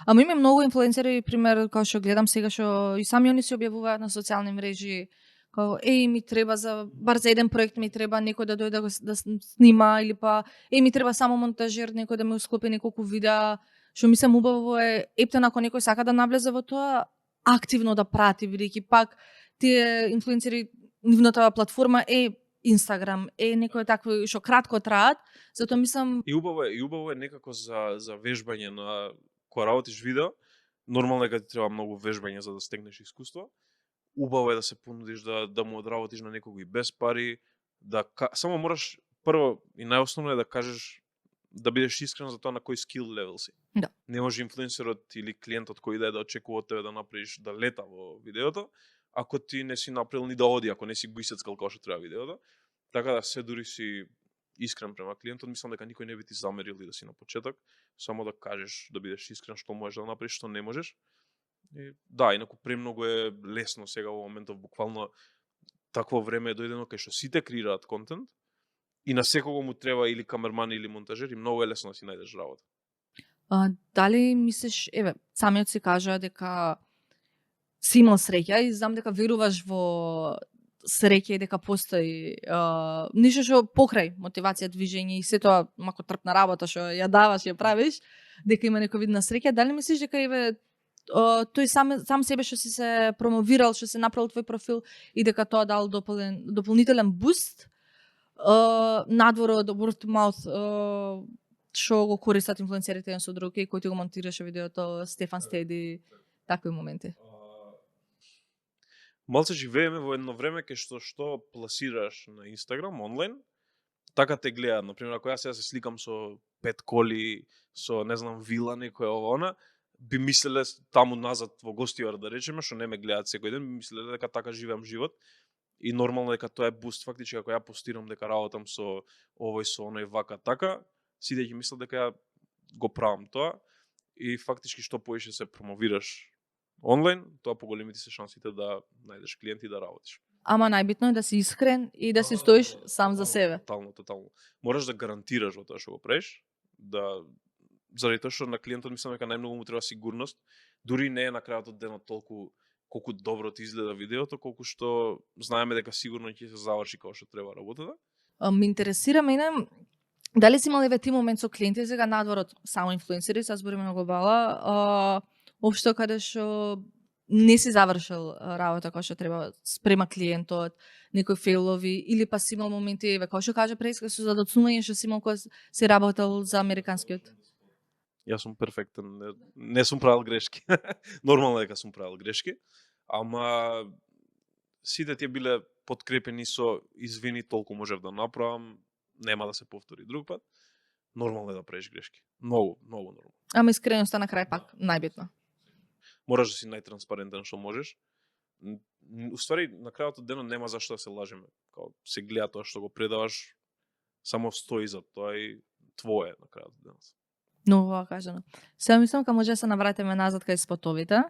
Ама има многу инфлуенсери, пример, као што гледам сега што и сами они се објавуваат на социјални мрежи, као ми треба бар за еден проект ми треба некој да дојде да снима или па ми треба само монтажер, некој да ми склопи неколку видеа, што мислам убаво е ептен ако некој сака да навлезе во тоа, активно да прати, бидејќи пак тие инфлуенсери нивната платформа е Инстаграм, некои такви што кратко траат, затоа мислам И убаво е некако за вежбање на кога работиш видео, нормално е кога ти треба многу вежбање за да стегнеш искуство. Убаво е да се понудиш да му одработиш на некого и без пари, само мораш прво и најосновно е да кажеш да бидеш искрен за тоа на кој скил левел си. Да. Не може инфлуенсерот или клиентот кој да очекува од тебе да направиш да лета во видеото, ако ти не си направил ни да оди, ако не си го исцецкал како што треба видеото. Така да се дури си искрен према клиентот, мислам дека никој не би ти замерил и да си на почеток, само да кажеш, да бидеш искрен што можеш да направиш, што не можеш. И да, инаку премногу е лесно сега во моментов, буквално такво време е дојдено кај што сите креираат контент и на секого му треба или камерман или монтажер и многу е лесно да си најдеш работа. Дали мислиш, самиот си кажа дека си имал среќа и знам дека веруваш во среќа и дека постои ништо што покрај мотивација, движење и се тоа мако трпна работа што ја даваш, ја правиш, дека има некој вид на среќа. Дали мислиш дека тој сам себе што си се промовирал, што се направил твој профил и дека тоа дал дополнителен буст надвор од word of mouth што го користат инфлуенсерите еден со друг и кој ти го монтираше видеото, Стефан Стеди, такви моменти? Малце живееме во едно време кај што пласираш на Инстаграм онлайн, така те гледаат. Например, ако јас се сликам со 5 коли, со не знам вила, некоја ова она, би мислеле таму назад во гостивар да речеме, што не ме гледаат секој ден, би мислеле дека така живеам живот. И нормално дека тоа е буст фактички, ако ја постирам дека работам со овој, со оној, вака, така, сите ќе мислат дека ја го правам тоа. И фактички што поише се промовираш онлайн, тоа поголеми ти се шансите да најдеш клиенти и да работиш. Ама најбитно е да си искрен и да си стоиш сам за себе. Тотално. Мораш да гарантираш во тоа што го правиш, заради тоа што на клиентот мислам дека најмногу му треба сигурност, дури не е на крајот од денот толку колку добро ти изгледа видеото, колку што знаеме дека сигурно ќе се заврши како што треба работата. Ме интересира мене дали си имал ти момент со клиенти сега надвор од само инфлуенсери, сега збориме на глобала, општо каде што не си завршил работа како што треба спрема клиентот, некои фейлови или па си имал моменти како што кажа преска со задоцнување што си имал кога си работел за американскиот. Јас сум перфектен, не сум правил грешки. Нормално дека сум правил грешки, ама сите тие биле подкрепени со извини, толку можев да направам, нема да се повтори друг пат. Нормално е да правиш грешки. Многу нормално. Ама искреноста на крај пак најбитно. Мораш да си најтранспарентен што можеш. Уствари, на крајот од денот нема зашто да се лажеме. Као се гледа тоа што го предаваш, само стои за тоа и твое на крајот од денот. Многу убаво кажано. Сега мислам дека може да се навратиме назад кај спотовите.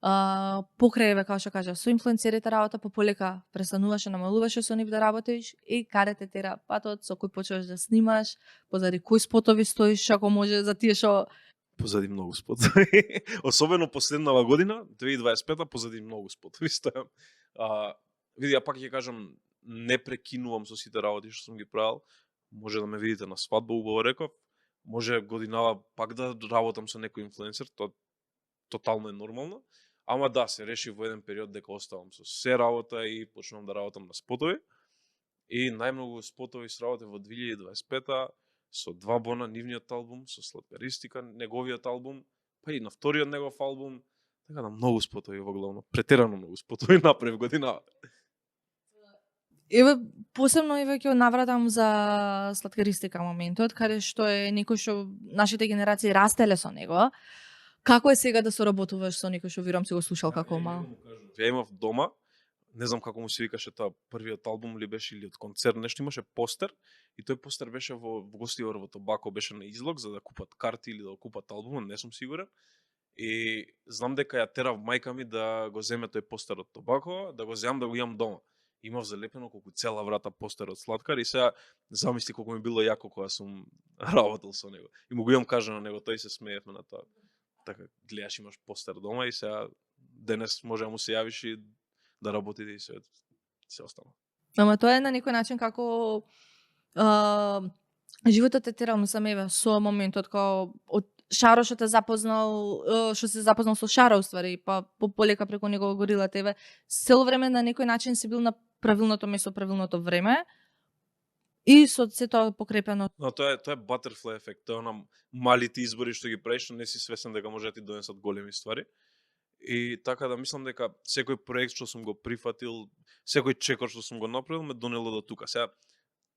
Покрај како што кажа, со инфлуенсерите работа пополека престануваше, намалуваше со нив да работиш и каде те тера патот, со кој почнеш да снимаш, позади кои спотови стоиш, ако може за тие што позади многу спотови. Особено последнава година, 2025, позади многу спотови стојам. Види, ја пак ќе кажам, не прекинувам со сите работи што сум ги правил. Може да ме видите на свадба, убаво реков. Може годинава пак да работам со некој инфлуенсер, тоа тотално е нормално. Ама да, се реши во еден период дека оставам со се работа и почнувам да работам на спотови. И најмногу спотови сработев во 2025 со Два Бона, нивниот албум, со Сладкаристика, неговиот албум, па и на вториот негов албум, така да многу спотови во главно, претерано многу спотови направив година. Посебно ќе навратам за Сладкаристика моментот, каде што е некој што нашите генерации растеле со него. Како е сега да соработуваш со некој што верувам си го слушал како мал? Ја имав дома, не знам како му се викаше тоа, првиот албум ли беше или од концерт, нешто имаше постер и тој постер беше во гостивар во Тобако, беше на излог за да купат карти или да купат албумот, не сум сигурен. И знам дека ја терав мајка ми да го земе тој постер од Тобако, да го земам да го имам дома. Имав залепено колку цела врата постер од Слаткар и сега замисли колку ми било јако кога сум работел со него. И му го имам кажано на него, тој се смеевме на тоа. Така, гледаш имаш постер дома и сега денес може да му се јавиш и да работите и се остана. Ама тоа е на некој начин како животот те терал, мислам, еве, со моментот кога од Шаро што те запознал, што се запознал со Шаро уствари, па полека преку него го горила тебе, цело време на некој начин си бил на правилното место, правилното време и со се тоа покрепено. Но тоа е butterfly ефект, тоа е на малите избори што ги правиш, што не си свесен дека може да ти донесат големи ствари. И така да мислам дека секој проект што сум го прифатил, секој чекор што сум го направил ме донело до тука. Сега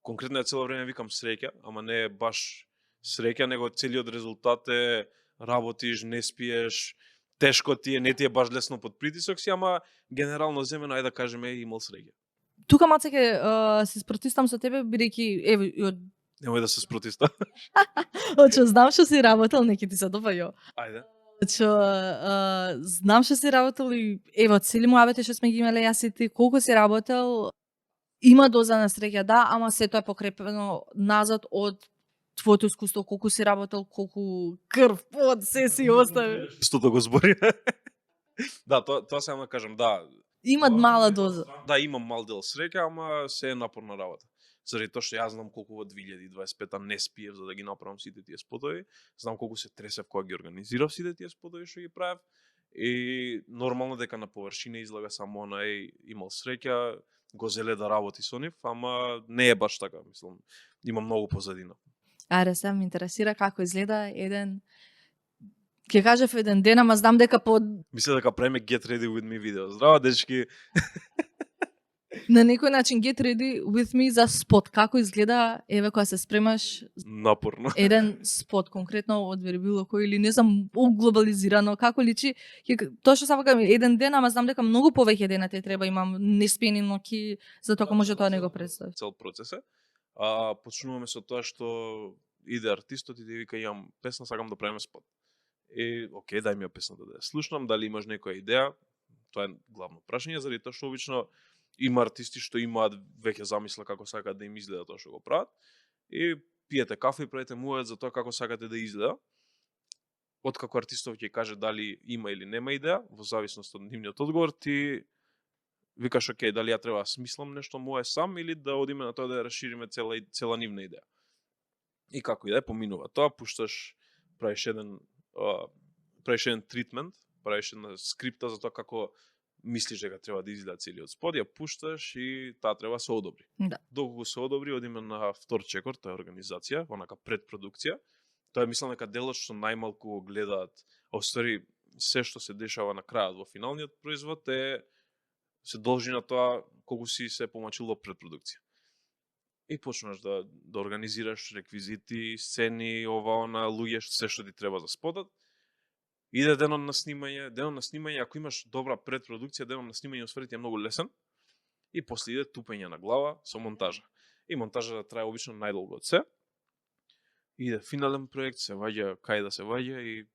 конкретно ја цело време викам среќа, ама не е баш среќа, него целиот резултат е работиш, не спиеш, тешко ти е, не ти е баш лесно под притисок си, ама генерално земено ајде да кажеме имал среќа. Тука маце ќе се спротистам со тебе бидејќи еве од Немој да се спротиста. што знам што си работел, неки ти се допаѓа. Ајде. Што знам што си работел и ево цели муабети што сме ги имале јас и ти, колку си работел, има доза на среќа, да, ама се тоа е покрепено назад од твоето искуство, колку си работел, колку крв, пот, се си остави. Истото го збори. Да, тоа само да кажам, да. Има мала доза. Да, имам мал дел среќа, ама се е напорна работа. Заради тоа што јас знам колку во 2025 не спиев за да ги направам сите тие спотови, знам колку се тресев кога ги организирав сите тие спотови што ги правев и нормално дека на површина излага само онај имал среќа, го зеле да работи со нив, ама не е баш така, мислам, има многу позадина. Аре, сега ме интересира како изгледа еден, ќе кажев еден ден, ама знам дека Мисля дека правиме Get Ready With Me видео. Здраво, дечки! на некој начин get ready with me за спот. Како изгледа, еве, кога се спремаш Напорно. еден спот, конкретно од било кој или не знам, глобализирано, како личи, тоа што сам кажам, еден ден, ама знам дека многу повеќе дена те треба, имам неспиени ноќи, затоа како може тоа не го представи. Цел процес е. Почнуваме со тоа што иде артистот и ти вика имам песна, сакам да правиме спот. И окей, дај ми ја песната да ја слушнам, дали имаш некоја идеја? Тоа е главно прашање, заради тоа што обично има артисти што имаат веќе замисла како сакаат да им изгледа тоа што го прават и пиете кафе и правите муавет за тоа како сакате да изгледа. Откако артистов ќе каже дали има или нема идеја, во зависност од нивниот одговор, ти викаш окей, дали ја треба да смислам нешто мое сам или да одиме на тоа да ја расшириме цела нивна идеја. И како и да е, поминува тоа, пушташ, правиш еден тритмент, правиш една скрипта за тоа како мислиш дека треба да изгледа целиот спот, ја пушташ и таа треба да се одобри. Да. Доколку се одобри, одиме на втор чекор, тоа е организација, онака предпродукција. Тоа е мислам дека делот што најмалку го гледаат, а уствари се што се дешава на крајот во финалниот производ се должи на тоа колку си се помачил во предпродукција. И почнаш да организираш реквизити, сцени, ова, она, луѓе, се што ти треба за спотот. Иде денот на снимање, ако имаш добра предпродукција, денот на снимање усвари ти е многу лесен. И после иде тупење на глава со монтажа. И монтажа трае обично најдолго од се. Иде финален проект, се ваѓа кај да се ваѓа и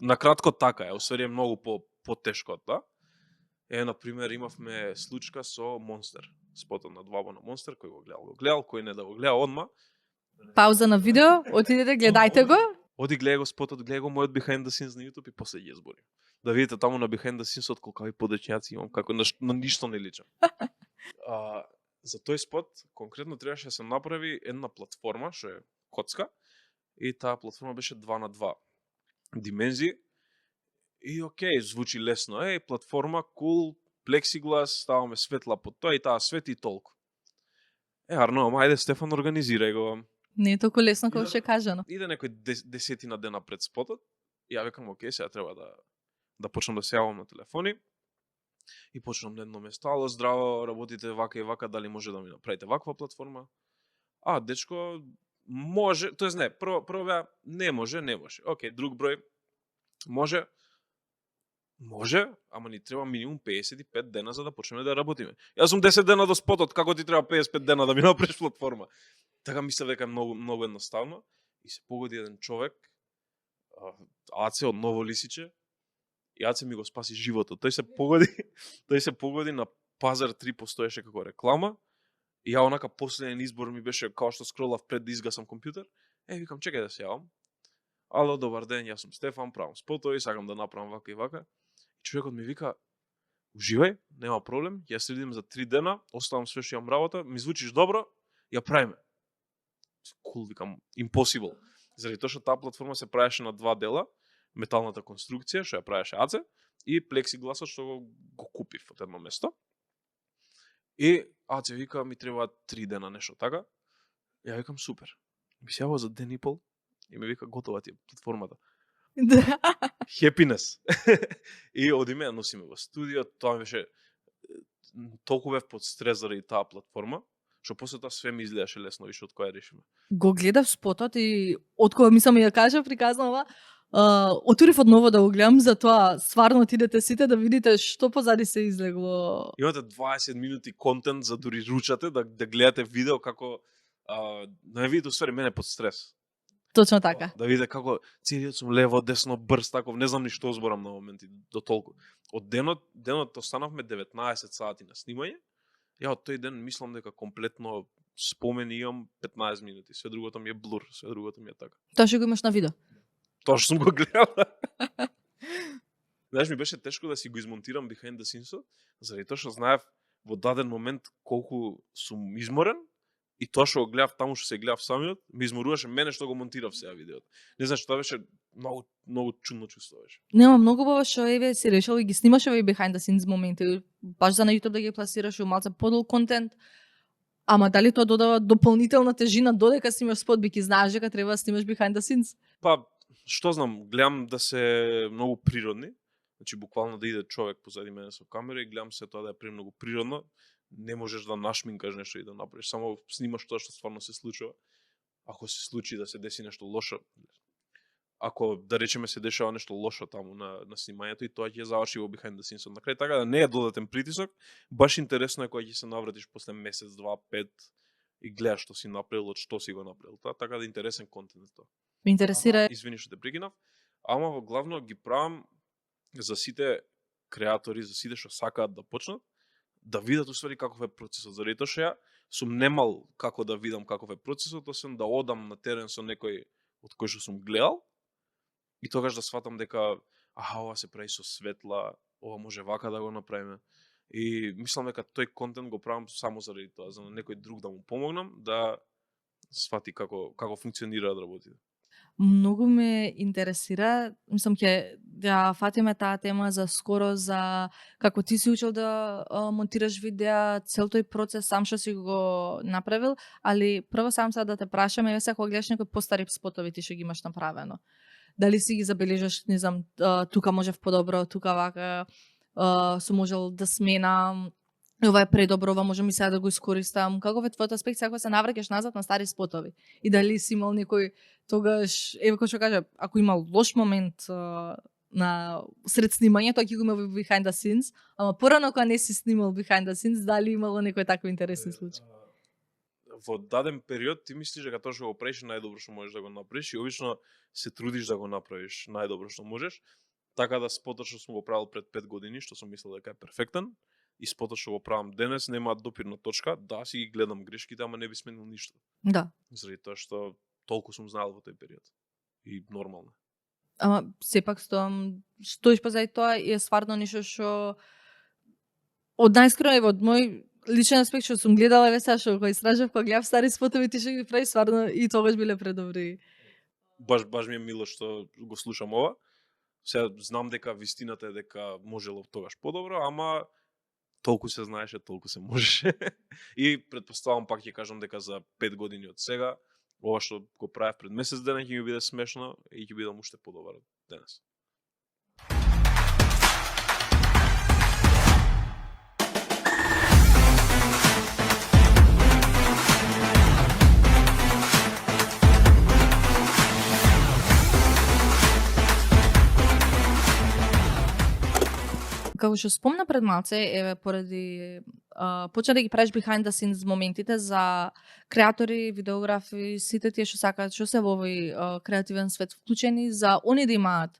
на кратко така е, усвари е многу потешко од тоа. На пример, имавме случка со Монстер, спотот на Двабо на Монстер, кој го гледал, кој не да го гледа одма. Пауза на видео, отидете, гледајте го. Оди гледа го спотот, гледа го мојот behind the scenes на YouTube и после ги зборим. Да видите таму на behind the scenes од колкави подечњаци имам, како на ништо не личам. За тој спот, конкретно требаше да се направи една платформа, што е коцка, и таа платформа беше 2 на 2 димензии. И окей, звучи лесно. Платформа, кул, плексиглас, ставаме светла под тоа и таа свети и толку. Арно, ајде Стефан, организирај го. Не е толку лесно како што е кажано. Иде некој десетина дена пред спотот, и ја викам, окей, сега треба да почнам да се јавам на телефони. И почнам на едно место, ало, здраво, работите вака и вака, дали може да ми направите ваква платформа? Дечко, може, тоест не, прво беа, не може. Окей, друг број, може. Може, ама ни треба минимум 55 дена за да почнеме да работиме. Јас сум 10 дена до спотот, како ти треба 55 дена да ми направиш платформа? Така мислев дека е многу едноставно и се погоди еден човек, Аце од Ново Лисиче, и Аце ми го спаси животот. Тој се погоди на Пазар 3 постоеше како реклама, и ја онака последен избор ми беше као што скролав пред да изгасам компјутер. Викам, чекај да се јавам. Ало, добар ден, јас сум Стефан, правам спотови, сакам да направам вака и вака. И човекот ми вика, уживај, нема проблем, ја следим за 3 дена, оставам све што имам работа, ми звучиш добро, ја правиме. Cool, викам, impossible. Заради тоа што таа платформа се правеше на 2 дела, металната конструкција што ја правеше Аце и плексигласот што го купив од едно место. И Аце вика, ми треба 3 дена нешто така. Ја викам, супер. Ми се јава за ден и пол и ми вика, готова ти е платформата. Happiness. И одиме, ја носиме во студио, тоа ми беше толку бев под стрес заради таа платформа, што после тоа све ми изгледаше лесно више од која решиме. Го гледав спотот и од кога мислам ја кажа приказнава, отворив одново да го гледам, за тоа стварно отидете сите да видите што позади се излегло. Имате 20 минути контент за дури ручате да гледате видео како да не видите усвари мене под стрес. Точно така. Да видите како целиот сум лево, десно, брз, таков, не знам ни што зборам на моменти до толку. Од денот останавме 19 сати на снимање. Ја од тој ден мислам дека комплетно спомени имам 15 минути. Све другото ми е блур, све другото ми е така. Тоа што го имаш на видео. Тоа што сум го гледал. Знаеш, ми беше тешко да си го измонтирам behind the scenes-от, заради тоа што знаев во даден момент колку сум изморен и тоа што го гледав таму што се гледав самиот, ми изморуваше мене што го монтирав сега видеото. Не знаеш, тоа беше многу чудно чувство беше. Нема многу бава што еве си решил и ги снимаш овие behind the scenes моменти, баш за на YouTube да ги пласираш у малце подол контент. Ама дали тоа додава дополнителна тежина додека снимаш спот, бики знаеш дека треба да снимаш behind the scenes? Па, што знам, гледам да се многу природни. Значи, буквално да иде човек позади мене со камера и гледам се тоа да е премногу природно. Не можеш да нашминкаш нешто и да направиш. Само снимаш тоа што стварно се случува. Ако се случи да се деси нешто лошо, ако да речеме се дешава нешто лошо таму на снимањето и тоа ќе заврши во behind the scenes. На крај така да не е додатен притисок, баш интересно е кога ќе се навратиш после месец, 2, 5 и гледаш што си направил, од што си го направил. Тоа така да интересен контент тоа. Ме интересира. Извини што те прекинав, ама во главно ги правам за сите креатори, за сите што сакаат да почнат, да видат усвари каков е процесот. Заради тоа што ја сум немал како да видам каков е процесот, освен да одам на терен со некој од кој што сум гледал и тогаш да сватам дека ова се прави со светла, ова може вака да го направиме. И мислам дека тој контент го правам само заради тоа, за некој друг да му помогнам да свати како функционираат работите. Многу ме интересира, мислам ќе да фатиме таа тема за скоро, за како ти си учил да монтираш видеа, цел тој процес сам што си го направил, али прво сам сега да те прашам, еве сега кога гледаш некои постари спотови ти што ги имаш направено. Дали си ги забележаш, не знам, тука можев подобро, тука вака, сум можел да сменам, ова е предобро, ова можам и сега да го искористам. Каков е твојот аспект сега кога се навраќаш назад на стари спотови? И дали си имал некој тогаш, еве кој што кажа, ако има лош момент на сред снимањето, ќе го има behind the scenes, ама порано кога не си снимал behind the scenes, дали имало некој такви интересни случаи? Во даден период ти мислиш дека тоа што го правиш најдобро што можеш да го направиш и обично се трудиш да го направиш најдобро што можеш. Така да спотот што сум го правил пред 5 години, што сум мислел дека е перфектен, и спотот што го правам денес немаат допирна точка, да си ги гледам грешките, ама не би сменил ништо. Да. Заради тоа што толку сум знаел во тој период. И нормално. Ама сепак стоиш позади тоа и е стварно нешто што од најскрено од мој личен аспект што сум гледала еве сега што го истражав, кога гледав стари спотови ти што ги прави стварно и тогаш биле предобри. Баш ми е мило што го слушам ова. Сега знам дека вистината е дека можело тогаш подобро, ама толку се знаеше, толку се можеше. И претпоставам пак ќе кажам дека за 5 години од сега, ова што го правев пред месец дена ќе ми биде смешно и ќе бидам уште подобар денес. како што спомна пред малце, еве поради почна да ги правиш behind the scenes моментите за креатори, видеографи, сите тие што сакаат, што се во овој креативен свет вклучени, за они да имаат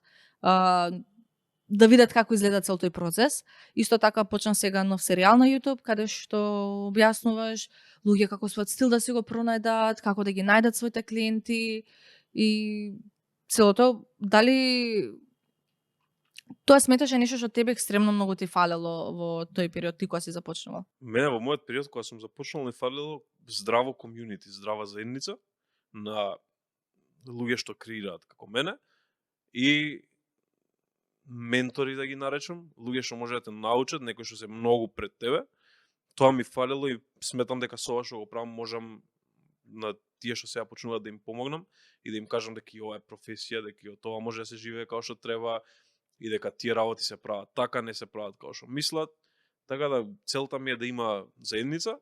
да видат како изгледа цел тој процес. Исто така почна сега нов серијал на YouTube каде што објаснуваш луѓе како својот стил да си го пронајдат, како да ги најдат своите клиенти и целото. Дали тоа сметаше нешто што тебе екстремно многу ти фалело во тој период ти кога си започнувал? Мене во мојот период кога сум започнал ми фалело здраво комјунити, здрава заедница на луѓе што креираат како мене и ментори да ги наречам, луѓе што може да те научат, некои што се многу пред тебе. Тоа ми фалело и сметам дека со ова што го правам можам на тие што сега почнуваат да им помогнам и да им кажам дека и ова е професија, дека и од тоа може да се живее како што треба и дека тие работи се прават така, не се прават како што мислат. Така да целта ми е да има заедница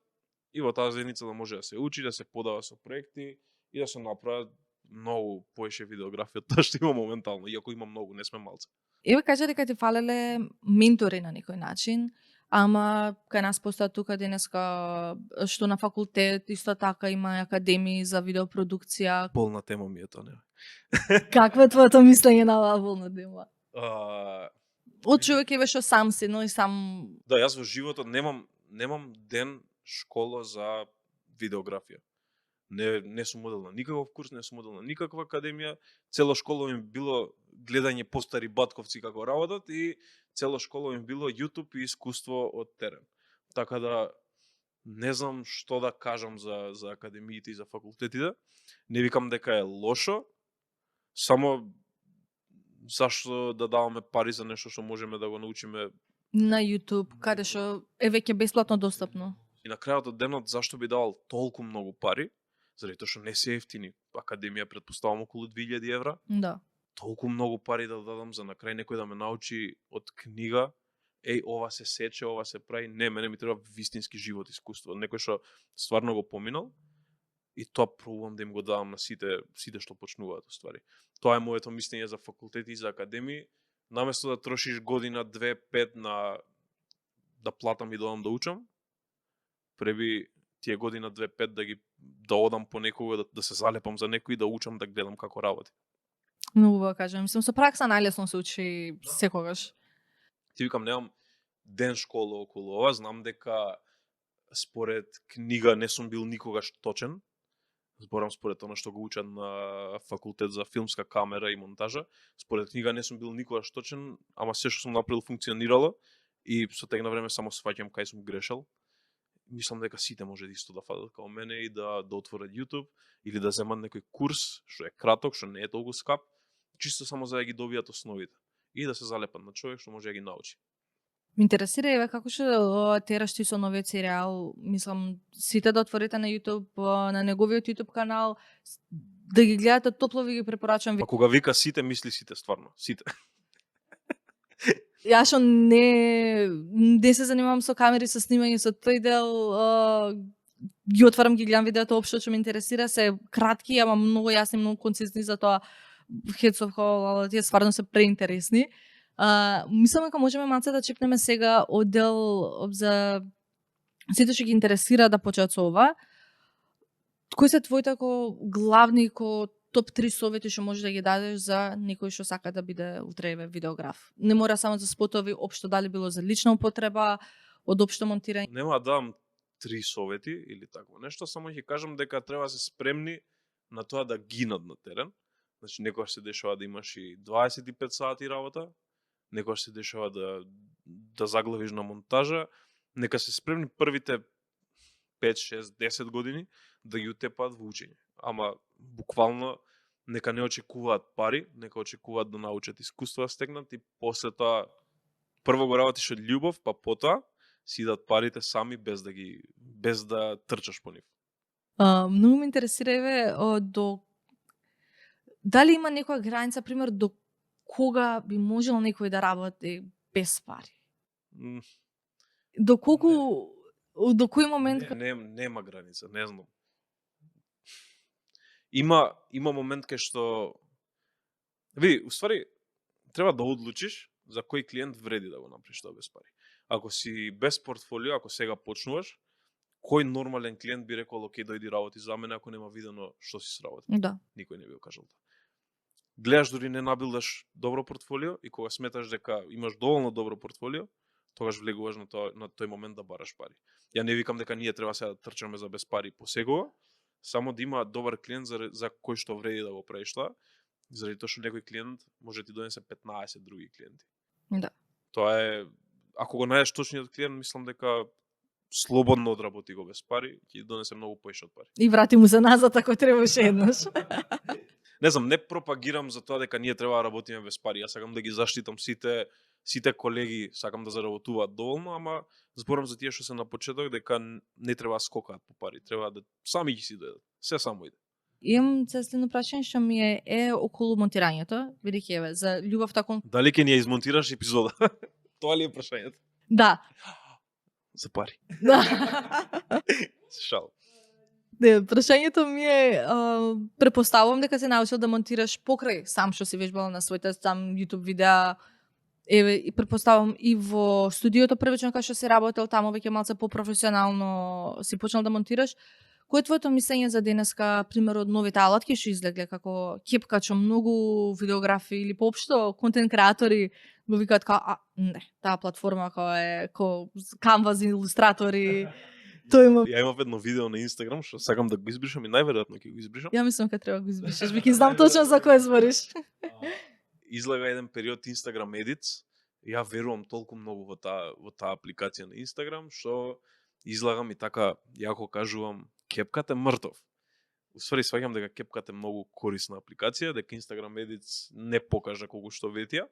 и во таа заедница да може да се учи, да се подава со проекти и да се направат многу поише видеографија од тоа што има моментално, иако има многу, не сме малце. Еве кажа дека ти фалеле ментори на некој начин, ама кај нас постојат тука денеска што на факултет исто така има академии за видеопродукција. Болна тема ми е тоа, не. Какво е твоето мислење на оваа волна тема? А, Од човек еве што сам седнал и сам да, јас во животот немам ден школа за видеографија. Не сум одел на никаков курс, не сум одел на никаква академија. Цело школа ми било гледање постари батковци како работат и цело школа ми било YouTube и искуство од терен. Така да не знам што да кажам за академиите и за факултетите. Не викам дека е лошо, само зашто да даваме пари за нешто што можеме да го научиме на YouTube, каде што е веќе бесплатно достапно. и на крајот од денот зашто би давал толку многу пари, заради тоа што не се ефтини. Академија претпоставам околу 2000 евра. Да. Толку многу пари да дадам за на крај некој да ме научи од книга, ова се сече, ова се прави. Не, мене ми треба вистински живот искуство, некој што стварно го поминал. И тоа пробувам да им го давам на сите што почнуваат уствари. Тоа е моето мислење за факултети и за академии. Наместо да трошиш година, 2-5 на да платам и да одам да учам, преби тие година 2-5 да одам по некого, да се залепам за некој и да учам, да гледам како работи. Многу убаво кажам. Мислам, со пракса најлесно се учи секогаш. Ти викам, немам ден школа околу ова, знам дека според книга не сум бил никогаш точен. Зборам според она што го учат на факултет за филмска камера и монтажа. Според книга не сум бил никогаш точен, ама се што сум направил функционирало и со тек на време само сваќам кај сум грешал. Мислам дека сите може исто да фалат како мене и да отворат YouTube или да земат некој курс што е краток, што не е толку скап, чисто само за да ги добијат основите и да се залепат на човек што може да ги научи. Ме интересира еве како што тераш ти со новиот серијал, мислам сите да отворите на YouTube, на неговиот YouTube канал, да ги гледате, топло ви ги препорачувам. Па кога вика сите, мисли сите стварно, сите. Јас што не се занимавам со камери, со снимање, со тој дел, ги отварам, ги гледам видеото, општо што ме интересира, се кратки, ама многу јасни, многу концизни, затоа Heads of Hall, тие стварно се преинтересни. Мислам дека можеме малце да чекнеме сега оддел за сите што ги интересира да почнат со ова. Кои се твоите главни топ 3 совети што можеш да ги дадеш за некој што сака да биде утре видеограф? Не мора само за спотови, општо дали било за лична употреба, од општо монтирање. Нема да дам 3 совети или такво нешто, само ќе кажам дека треба да се спремни на тоа да гинат на терен. Значи некогаш се дешава да имаш и 25 сати работа, некогаш се дешава да заглавиш на монтажа, нека се спремни првите 5, 6, 10 години да ги утепаат во учење. Ама буквално нека не очекуваат пари, нека очекуваат да научат искуство да стекнат и после тоа прво го работиш од љубов, па потоа си идат парите сами без да трчаш по нив. Многу ме интересира еве дали има некоја граница, пример, до кога би можел некој да работи без пари? До колку, до кој момент? Нема граница, не знам. Има момент кај што уствари треба да одлучиш за кој клиент вреди да го направиш тоа без пари. Ако си без портфолио, ако сега почнуваш, кој нормален клиент би рекол, окей, дојди работи за мене, ако нема видено што си сработи? Да. Никој не би го кажал тоа. Гледаш дори не набилдаш добро портфолио и кога сметаш дека имаш доволно добро портфолио, тогаш влегуваш на тој момент да бараш пари. Ја не викам дека ние треба сега да трчаме за без пари посегува, само да има добар клиент за кој што вреди да го правиш тоа, заради тоа што некој клиент може ти донесе 15 други клиенти. Да. Тоа е, ако го најдеш точниот клиент, мислам дека слободно одработи го без пари, ќе донесе многу поише од пари. И врати му се назад ако требаше еднаш. Не знам, не пропагирам за тоа дека ние треба да работиме без пари. Јас сакам да ги заштитам сите колеги, сакам да заработуваат доволно, ама зборам за тие што се на почеток дека не треба да скокаат по пари, треба да сами ги си дојдат. Се само иде. Имам следно прашање што ми е околу монтирањето, бидејќи еве за љубовта кон Дали ќе ни ја измонтираш епизода? Тоа ли е прашањето? Да. За пари. Да. Се шалам. Не, прашањето ми е, препоставувам дека се научил да монтираш покрај сам што си вежбала на своите сам YouTube видеа. Еве, и препоставувам и во студиото првично кога што си работел таму веќе малце попрофесионално си почнал да монтираш. Кој е твоето мислење за денеска, пример од новите алатки што излегле како CapCut, што многу видеографи или поопшто контент креатори го викаат како не, таа платформа која е Canva за илустратори. Тој има. Ја имав едно видео на Инстаграм што сакам да го избришам и најверојатно ќе го избришам. Ја мислам дека треба да го избришеш, веќе знам точно за кој збориш. Излага еден период Instagram Edits. Ја верувам толку многу во таа апликација на Instagram што излагам и така јако кажувам CapCut е мртов. Уствари сваќам дека CapCut е многу корисна апликација, дека Instagram Edits не покажа колку што ветија.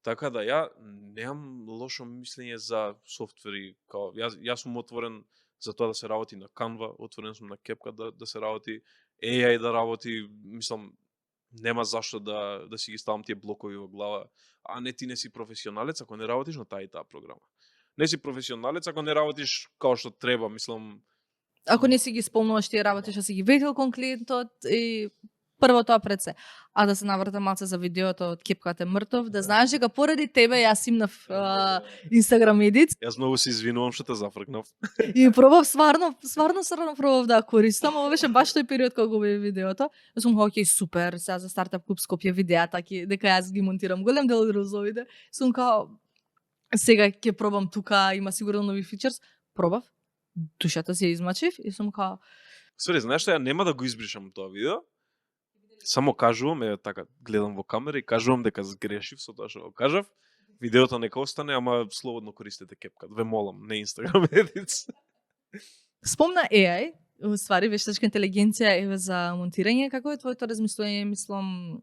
Така да ја немам лошо мислење за софтвери, као јас сум отворен за тоа да се работи на Canva, отворен сум на CapCut да се работи, AI да работи, мислам нема зашто да си ги ставам тие блокови во глава, а не ти не си професионалец ако не работиш на таа и таа програма. Не си професионалец ако не работиш као што треба, мислам. Ако не си ги исполнуваш тие работи што си ги ветил кон клиентот и прво тоа пред се. А да се навртам малце за видеото од CapCut е мртов, да знаеш дека поради тебе јас имнав Instagram Edits. Јас многу се извинувам што те зафркнав. И пробав стварно пробав да користам, ова беше баш тој период кога го бе видеото. Јас сум окей, супер, сега за стартап клуб Скопје видеата дека јас ги монтирам голем дел од розовите. Сум као сега ќе пробам тука, има сигурно нови фичерс. Пробав, душата се измачив и сум као Свери, знаеш што ја нема да го избришам тоа видео. Само кажувам, така гледам во камера и кажувам дека сгрешив со тоа што го кажав. Видеото нека остане, ама слободно користете CapCut. Ве молам, не Instagram Edits. Спомна AI, уствари вештачка интелигенција еве за монтирање, како е твоето размислување? Мислам,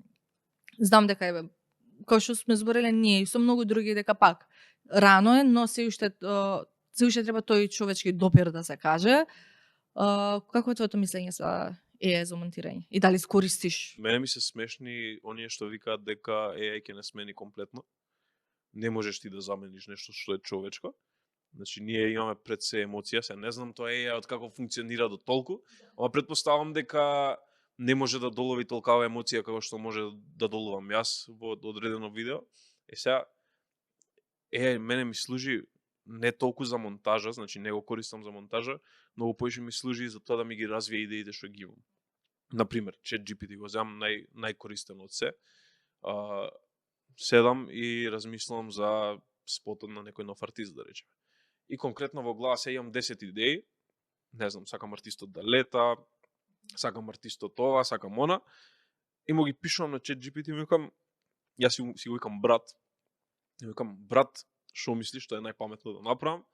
знам дека еве како што сме збореле ние и со многу други дека пак рано е, но се уште треба тој човечки допир да се каже. Како е твоето мислење за AI за монтирање? И дали користиш? Мене ми се смешни оние што викаат дека AI ќе не смени комплетно. Не можеш ти да замениш нешто што е човечко. Значи, ние имаме пред се емоција, се не знам тоа AI од како функционира до толку, ама предпоставам дека не може да долови толкава емоција како што може да долувам јас во одредено видео. Сега, AI мене ми служи не толку за монтажа, значи не го користам за монтажа, многу поише ми служи за тоа да ми ги развие идеите што ги имам. Например, ChatGPT го земам најкористен од се. Седам и размислам за спотот на некој нов артист, да речеме. И конкретно во глава се имам 10 идеи. Не знам, сакам артистот да лета, сакам артистот ова, сакам она. И му ги пишувам на ChatGPT и ми викам, јас си го викам брат. И ми викам, брат, што мислиш, што е најпаметно да направам?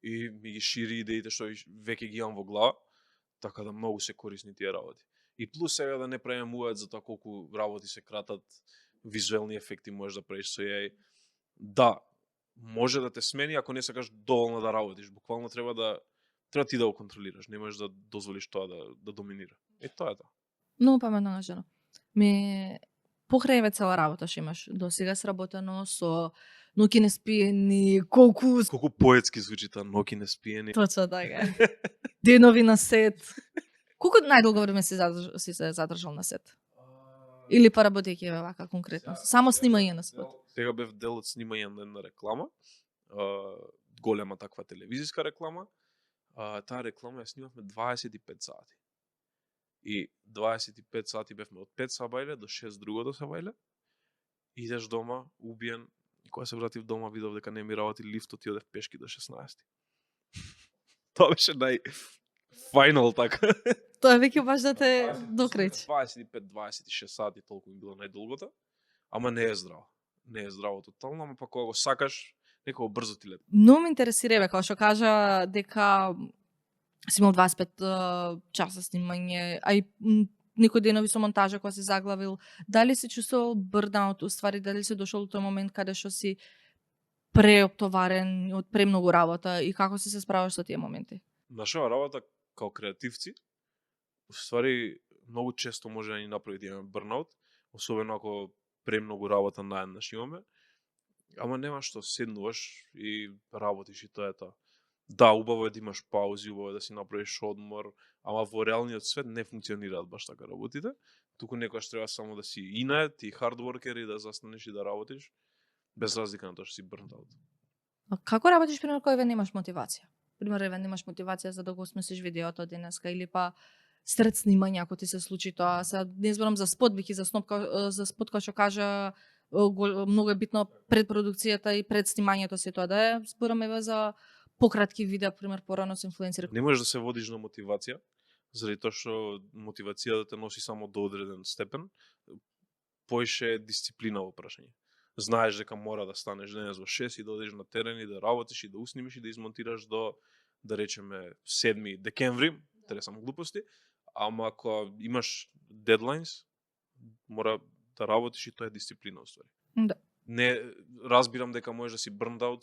И ми ги шири идеите што веќе ги имам во глава. Така да многу се корисни тие работи. И плюс сега да не правиме увет за тоа колку работи се кратат, визуелни ефекти можеш да правиш со AI. Да, може да те смени ако не сакаш доволно да работиш. Буквално треба ти да го контролираш, не можеш да дозволиш тоа да доминира. Тоа е тоа. Многу паметно на жена. Покрај еве цела работа што имаш до сега сработено со ноќи неспиени, колку поетски звучи таа ноќи неспиени. Точно така. Денови на сет. Колку најдолго време си се задржал на сет? Или поработејќи еве вака конкретно? Само снимање на сет? Сега бев дел од снимање на една реклама, голема таква телевизиска реклама. Таа реклама ја снимавме 25 сати. И 25 сати бевме од 5 сабајле до 6 другото сабајле. Идеш дома, убиен, и кога се вратив дома видов дека не ми работи лифтот и одев пешки до 16. Тоа беше final така. Тоа веќе баш да те докреќи. 25-26 сати толку ми било најдолгото, ама не е здраво. Не е здраво тотално, ама па кога го сакаш, некако брзо ти лет. Многу ме интересира, кога што кажа дека си имал 25 часа снимање, а и некои денови со монтажа кога си заглавил, дали си чувствувал бърнаут, уствари, дали си дошол до тој момент каде што си преоптоварен од премногу работа и како си се справаш со тие моменти? Нашава работа као креативци, уствари многу често може да ни направи да имаме бърнаут, особено ако премногу работа наеднаш имаме, ама нема што, седнуваш и работиш и тоа е тоа. Да, убаво е да имаш паузи, убаво е да си направиш одмор, ама во реалниот свет не функционираат баш така работите. Туку некојаш треба само да си инает и хардворкер и да застанеш и да работиш, без разлика на тоа што си бърнаут. А како работиш, пример, кој немаш мотивација? Пример, немаш мотивација за да го осмислиш видеото денеска или па сред снимање ако ти се случи тоа. Сега не зборам за спот, бики за спот кој што кажа многу е битно пред продукцијата и пред снимањето се тоа да е. Зборам еве за пократки видеа, пример, порано со инфлуенсери. Не можеш да се водиш на мотивација, заради тоа што мотивацијата те носи само до одреден степен. Поише е дисциплина во прашање. Знаеш дека мора да станеш денес во 6 и да одиш на терен и да работиш и да уснимиш и да измонтираш до, да речеме, 7 декември, тересам глупости, ама ако имаш дедлайнс, мора да работиш и тоа е дисциплина уствари. Да. Не разбирам дека можеш да си burned out,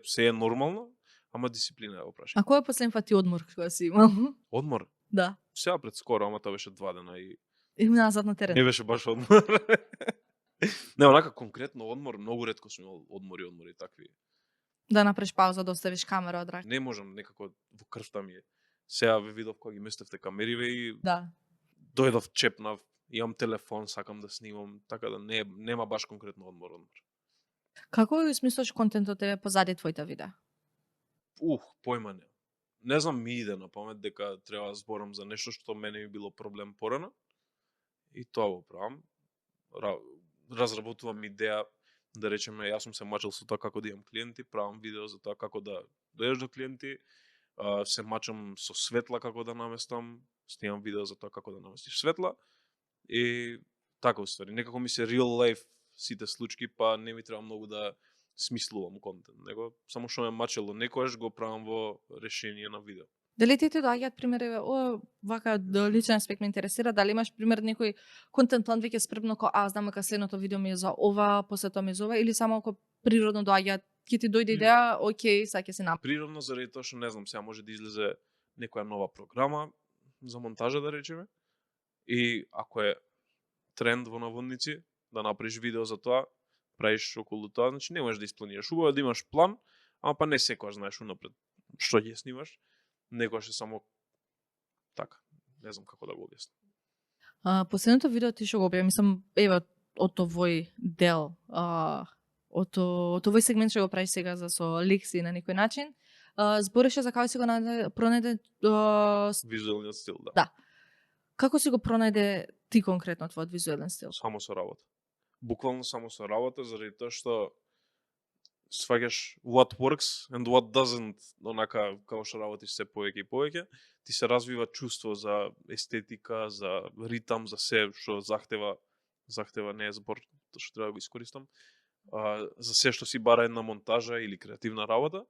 се е нормално, ама дисциплина е во прашање. А кој е последен пат ти одмор кој си имал? Одмор? Да. Сега пред скоро, ама тоа беше 2 дена и И назад на терен. не беше баш одмор. Не, онака конкретно одмор, многу ретко сум имал одмори такви. Да направиш пауза, да оставиш камера од рака. Не можам, некако во крвта ми е. Сега ве видов кога ги местевте камериве и Да. дојдов, чепнав, имам телефон, сакам да снимам, така да нема баш конкретно одмор. Како го смислиш контентот тебе позади твоите видеа? Појма не. Не знам, ми иде на памет дека треба да зборам за нешто што мене ми било проблем порано. И тоа го правам. Разработувам идеја, да речеме, јас сум се мачил со тоа како да имам клиенти, правам видео за тоа како да дојдеш до клиенти, се мачам со светла како да наместам, снимам видео за тоа како да наместиш светла и така уствари. Некако ми се real life сите случки, па не ми треба многу да смислувам контент, него само што ме мачело некојаш го правам во решение на видео. Дали ти доаѓаат примери, вака личен аспект ме интересира, дали имаш пример некој контент план веќе спремно кој знам дека следното видео ми е за ова, после тоа ми е за ова, или само ако природно доаѓаат, ќе ти дојде идеја, окей, сега ќе се направи. Природно, заради тоа што не знам, сега може да излезе некоја нова програма за монтажа, да речеме, и ако е тренд во наводници, да направиш видео за тоа, правиш околу тоа, значи не можеш да испланираш. Убаво да имаш план, ама па не секогаш знаеш унапред што ќе снимаш. Некојаш е само така, не знам како да го објаснам. Последното видео ти што го објави, мислам, еве од овој дел, од овој сегмент што го правиш сега за со лекции на некој начин, збореше за како си го пронајде Визуелниот стил, да. Да. Како си го пронајде ти конкретно твојот визуелен стил? Само со работа. Буквално само со работа, заради тоа што сваѓаш what works and what doesn't, онака како што работиш се повеќе и повеќе, ти се развива чувство за естетика, за ритам, за се што захтева не е збор што треба да го искористам, за се што си бара една монтажа или креативна работа,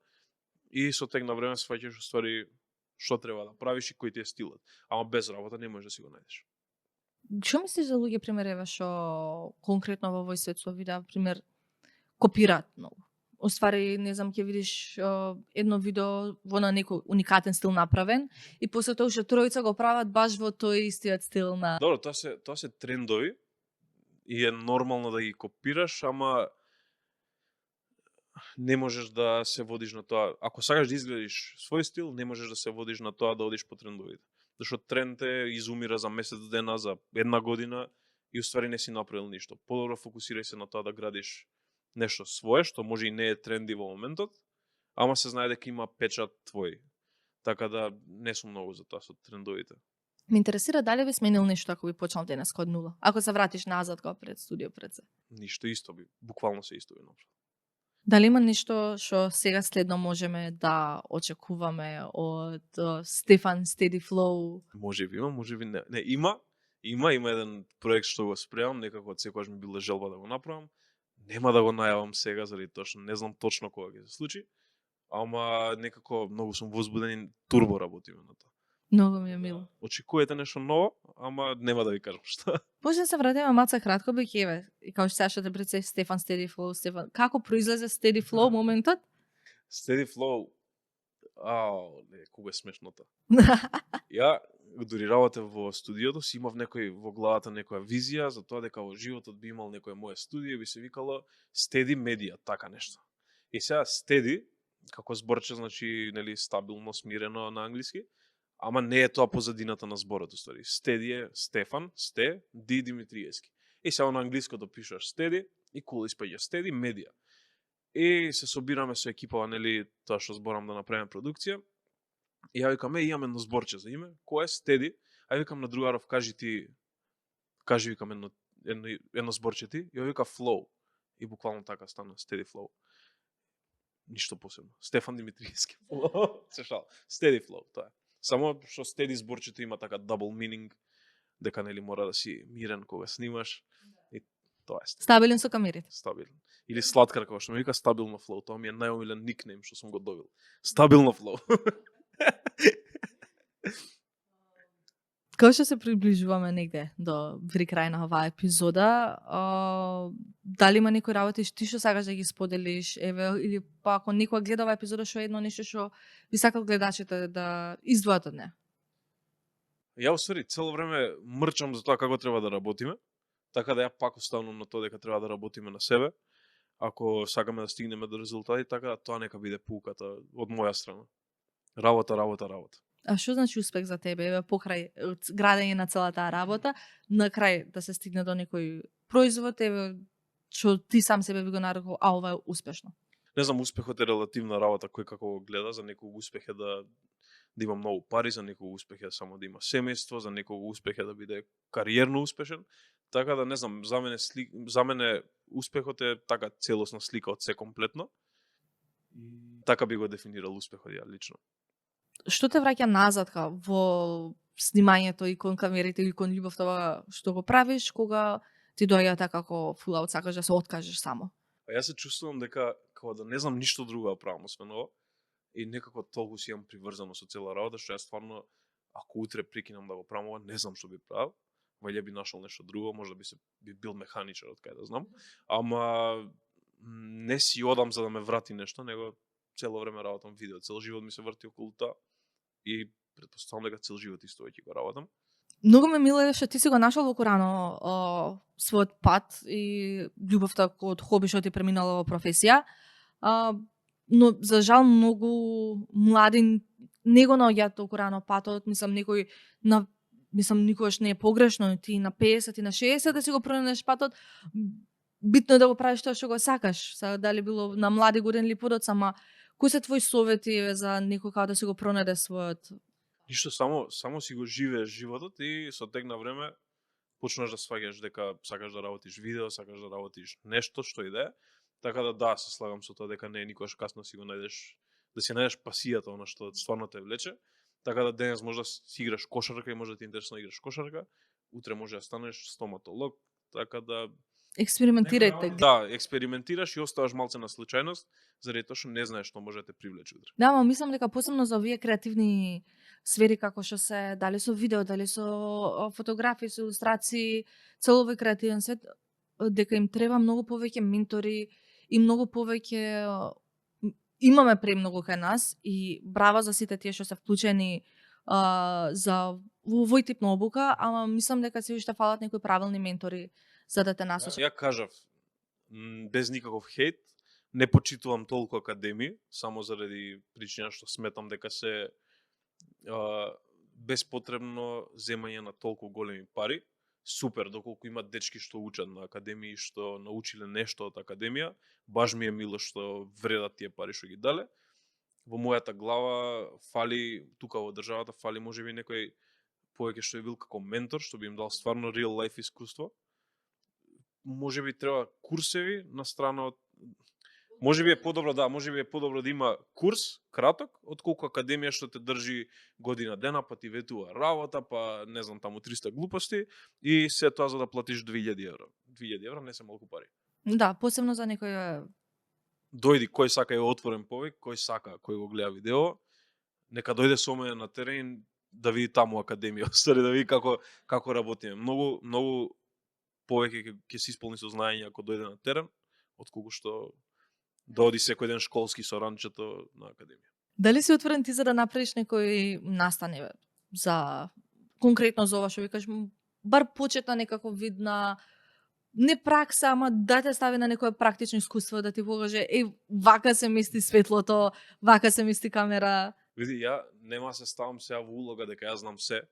и со тек на време сваќаш уствари што треба да правиш и кој ти е стилот. Ама без работа не можеш да си го најдеш. Што мислиш за луѓе, пример, еве што конкретно во овој свет со видеа, пример, копираат многу? Оствари, не знам, ќе видиш едно видео во на некој уникатен стил направен и после тоа уште тројца го прават баш во тој истиот стил на... Добро, тоа се трендови и е нормално да ги копираш, ама не можеш да се водиш на тоа. Ако сакаш да изгледаш свој стил, не можеш да се водиш на тоа да одиш по трендовите. Зашто тренд изумира за месец дена, за една година и уствари не си направил ништо. Подобро фокусирај се на тоа да градиш нешто свое што може и не е тренди во моментот, ама се знае дека има печат твој. Така да не сум многу за тоа со трендовите. Ме интересира дали би сменил нешто ако би почнал денес од нула. Ако се вратиш назад кога пред студио пред се. Ништо исто би, буквално се исто би направил. Дали има нешто што сега следно можеме да очекуваме од Стефан Steady Flow? Може би има, може би не. Не, има еден проект што го спремам, некако од секогаш ми била желба да го направам. Нема да го најавам сега заради тоа што не знам точно кога ќе се случи, ама некако многу сум возбуден и турбо работиме на тоа. Многу ми е мило. Очекувате нешто ново, ама нема да ви кажам што. Може да се вратиме маца кратко бекеве. И како што сега што те представи Стефан Steady Flow, Стефан, како произлезе Steady Flow моментот? Steady Flow, не, кога е смешно тоа. Ја, дури работев во студиото, си имав некој во главата некоја визија за тоа дека во животот би имал некое мое студио, би се викало Steady Media, така нешто. И сега Steady, како зборче, значи, нели, стабилно, смирено на англиски, ама не е тоа позадината на зборот, уствари. Steady е Стефан, Ди Димитриевски. И сега на англиското пишеш Steady и кул испаѓа Steady Media. И се собираме со екипава, нели, тоа што зборам да направиме продукција. И ја викам, имам едно зборче за име, кој е Steady? А викам на другаров, кажи викам едно зборче ти, и ја вика Flow. И буквално така стана Steady Flow. Ништо посебно. Стефан Димитриевски. Се шал. Steady Flow, тоа е. Само што Steady зборчето има така double meaning, дека нели мора да си мирен кога снимаш. И тоа е Steady. Стабилен со камерите. Стабилен. Или сладкар, како што ме вика Стабилно Flow. Тоа ми е најомилен никнейм што сум го добил. Стабилно Flow. Кога што се приближуваме негде до при крај на оваа епизода, дали има некои работи ти што сакаш да ги споделиш, еве, или па ако некој гледа оваа епизода што е едно нешто што би сакал гледачите да издвојат од неа? Ја усвари цело време мрчам за тоа како треба да работиме, така да ја пак оставам на тоа дека треба да работиме на себе. Ако сакаме да стигнеме до резултати, така да тоа нека биде пулката од моја страна. Работа. А што значи успех за тебе? Еве, покрај градење на целата таа работа, на крај да се стигне до некој производ, еве, што ти сам себе би го нарекол, ова е успешно. Не знам, успехот е релативна работа, кој како го гледа. За некој успех е да има многу пари, за некој успех е само да има семејство, за некој успех е да биде кариерно успешен. Така да не знам, за мене успехот е така целосна слика од се комплетно. Така би го дефинирал успехот ја лично. Што те враќа назад во снимањето и кон камерите и кон љубовта што го правиш, кога ти доаѓа така како фул аут, сакаш да се откажеш само? Па јас се чувствувам дека како да не знам ништо друго да правам освен ова и некако толку си имам приврзано со цела работа што јас стварно ако утре прекинам да го правам ова, не знам што би правил. Вајде би нашол нешто друго, можда би бил механичар, од кај да знам. Ама не си одам за да ме врати нешто, него цело време работам видео, цел живот ми се врти околу тоа и претпоставам дека цел живот исто ќе го работам. Многу ме мило е што ти си го нашол во Курано својот пат и љубовта од хоби што ти преминала во професија. Но за жал многу млади не го наоѓаат во Курано патот, мислам никогаш не е погрешно ти на 50 и на 60 да си го пронајдеш патот. Битно е да го правиш тоа што го сакаш. Дали било на млади години или подоцна, ама кои се твои совети за некој како да си го пронајде својот? Ништо, само си го живееш животот и со тек на време почнаш да сваѓаш дека сакаш да работиш видео, сакаш да работиш нешто што и да е. Така да, се слагам со тоа дека не е никогаш касно си го најдеш, да си најдеш пасијата, она што стварно те влече. Така да денес може да си играш кошарка и може да ти е интересно да играш кошарка, утре може да станеш стоматолог, така да Експериментирајте. Да, експериментираш и оставаш малце на случајност, заради тоа што не знаеш што може да те привлече утре. Да, ама мислам дека посебно за овие креативни сфери како што се дали со видео, дали со фотографии, со илустрации, цел овој креативен свет, дека им треба многу повеќе ментори и многу повеќе имаме премногу кај нас и браво за сите тие што се вклучени за овој тип на обука, ама мислам дека се уште фалат некои правилни ментори за да те насочат. Ја кажав, без никаков хейт, не почитувам толку академии, само заради причина што сметам дека се беспотребно земање на толку големи пари супер, доколку има дечки што учат на академии, што научиле нешто од академија, баш ми е мило што вредат тие пари што ги дале. Во мојата глава фали, тука во државата фали можеби некој повеќе што би бил како ментор, што би им дал стварно real life искуство. Можеби треба курсеви на страна од можеби е подобро да има курс краток отколку академија што те држи година дена, па ти ветува работа, па не знам таму 300 глупости и се тоа за да платиш 2000 евра. 2000 евра не се малку пари. Да, посебно за некој Дојди, кој сака е отворен повик, кој го гледа видео, нека дојде со мене на терен да види таму академија, да види како работиме. Многу повеќе ќе се исполни со знаење ако дојде на терен, отколку што да оди секој ден школски со ранчето на академија. Дали си отворен ти за да направиш некој настане за конкретно за ова што викаш, бар почетна некако вид на не пракса, ама да те стави на некое практично искуство, да ти покаже, вака се мести светлото, вака се мести камера. Види, ја нема се ставам сега во улога дека ја знам се,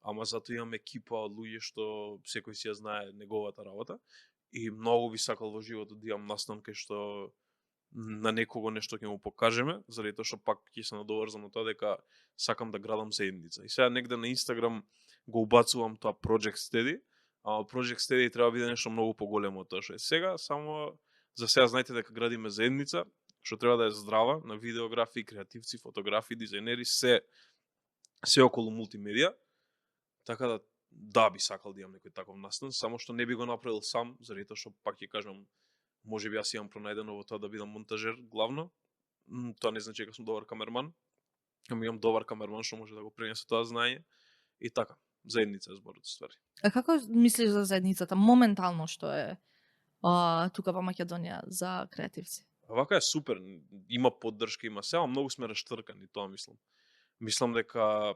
ама затоа имам екипа од луѓе што секој си ја знае неговата работа и многу би сакал во животот да имам настан кај што на некого нешто ќе му покажеме, заради тоа што пак ќе се надоврзам на тоа дека сакам да градам заедница. И сега негде на Инстаграм го убацувам тоа Project Steady, а Project Steady треба да биде нешто многу поголемо од тоа што е сега, само за сега знаете дека градиме заедница, што треба да е здрава на видеографи, креативци, фотографи, дизајнери, се околу мултимедија. Така да би сакал да имам некој таков настан, само што не би го направил сам, заради тоа што пак ќе кажам, можеби јас имам пронајдено во тоа да бидам монтажер главно. Тоа не значи дека сум добар камерман, ама имам добар камерман што може да го пренесе тоа знаење и така. Заедница е зборот ствари. А како мислиш за заедницата моментално што е тука во Македонија за креативци? Вака е супер, има поддршка, има се, ама многу сме раштркани, тоа мислам. Мислам дека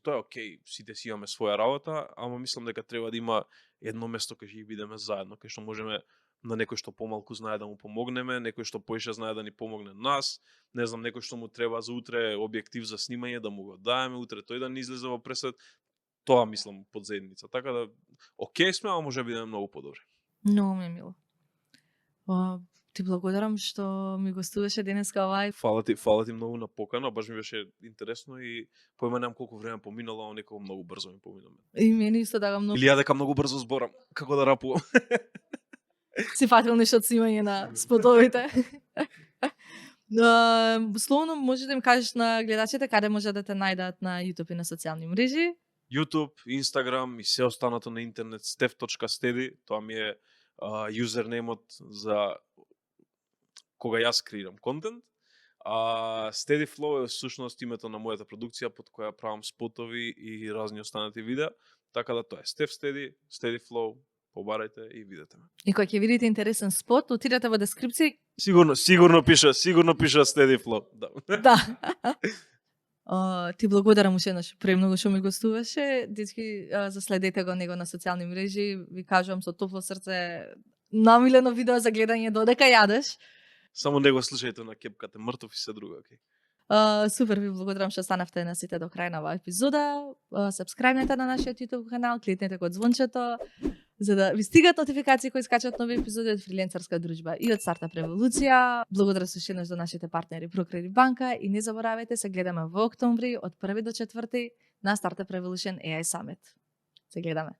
тоа е окей, сите си имаме своја работа, ама мислам дека треба да има едно место кај ќе бидеме заедно, кај што можеме на некој што помалку знае да му помогнеме, некој што поише знае да ни помогне нас, не знам, некој што му треба за утре објектив за снимање да му го даеме, утре тој да не излезе во пресет. Тоа мислам под заедница. Така да окей сме, ама може да бидеме многу подобри. Многу ми е мило. Ти благодарам што ми гостуваше денеска овај. Фала ти многу на покана, баш ми беше интересно и поима немам колку време поминало, а некако многу брзо ми помина. И мене исто така многу. Или ја дека многу брзо зборам, како да рапувам. Си фатил нешто од снимање на спотовите. Словно може да им кажеш на гледачите каде може да те најдат на YouTube и на социјални мрежи. YouTube, Instagram и се останато на интернет stef.steady, тоа ми е юзернеймот за кога јас креирам контент. Steady Flow е всушност името на мојата продукција под која правам спотови и разни останати видеа, така да тоа е Stef Steady, Steady Flow, побарајте и видете ме. И кога ќе видите интересен спот, отидете во дескрипција. Сигурно пише Steady Flow, да. Да. Ти благодарам уште еднаш премногу што ми гостуваше. Дечки, заследете го него на социјални мрежи. Ви кажувам со топло срце, намилено видео за гледање додека јадеш. Само не го слушајте на кепката мртов и се друго, окей. Супер, ви благодарам што станавте на сите до крај на оваа епизода. Сабскрајбнете на нашиот YouTube канал, кликнете код звончето за да ви стигат нотификации кои скачат нови епизоди од Фриленцарска дружба и од Стартап Револуција. Благодарам уште еднаш за нашите партнери ProCredit банка и не заборавајте се гледаме во октомври од 1 до 4 на Startup Revolution AI Summit. Се гледаме.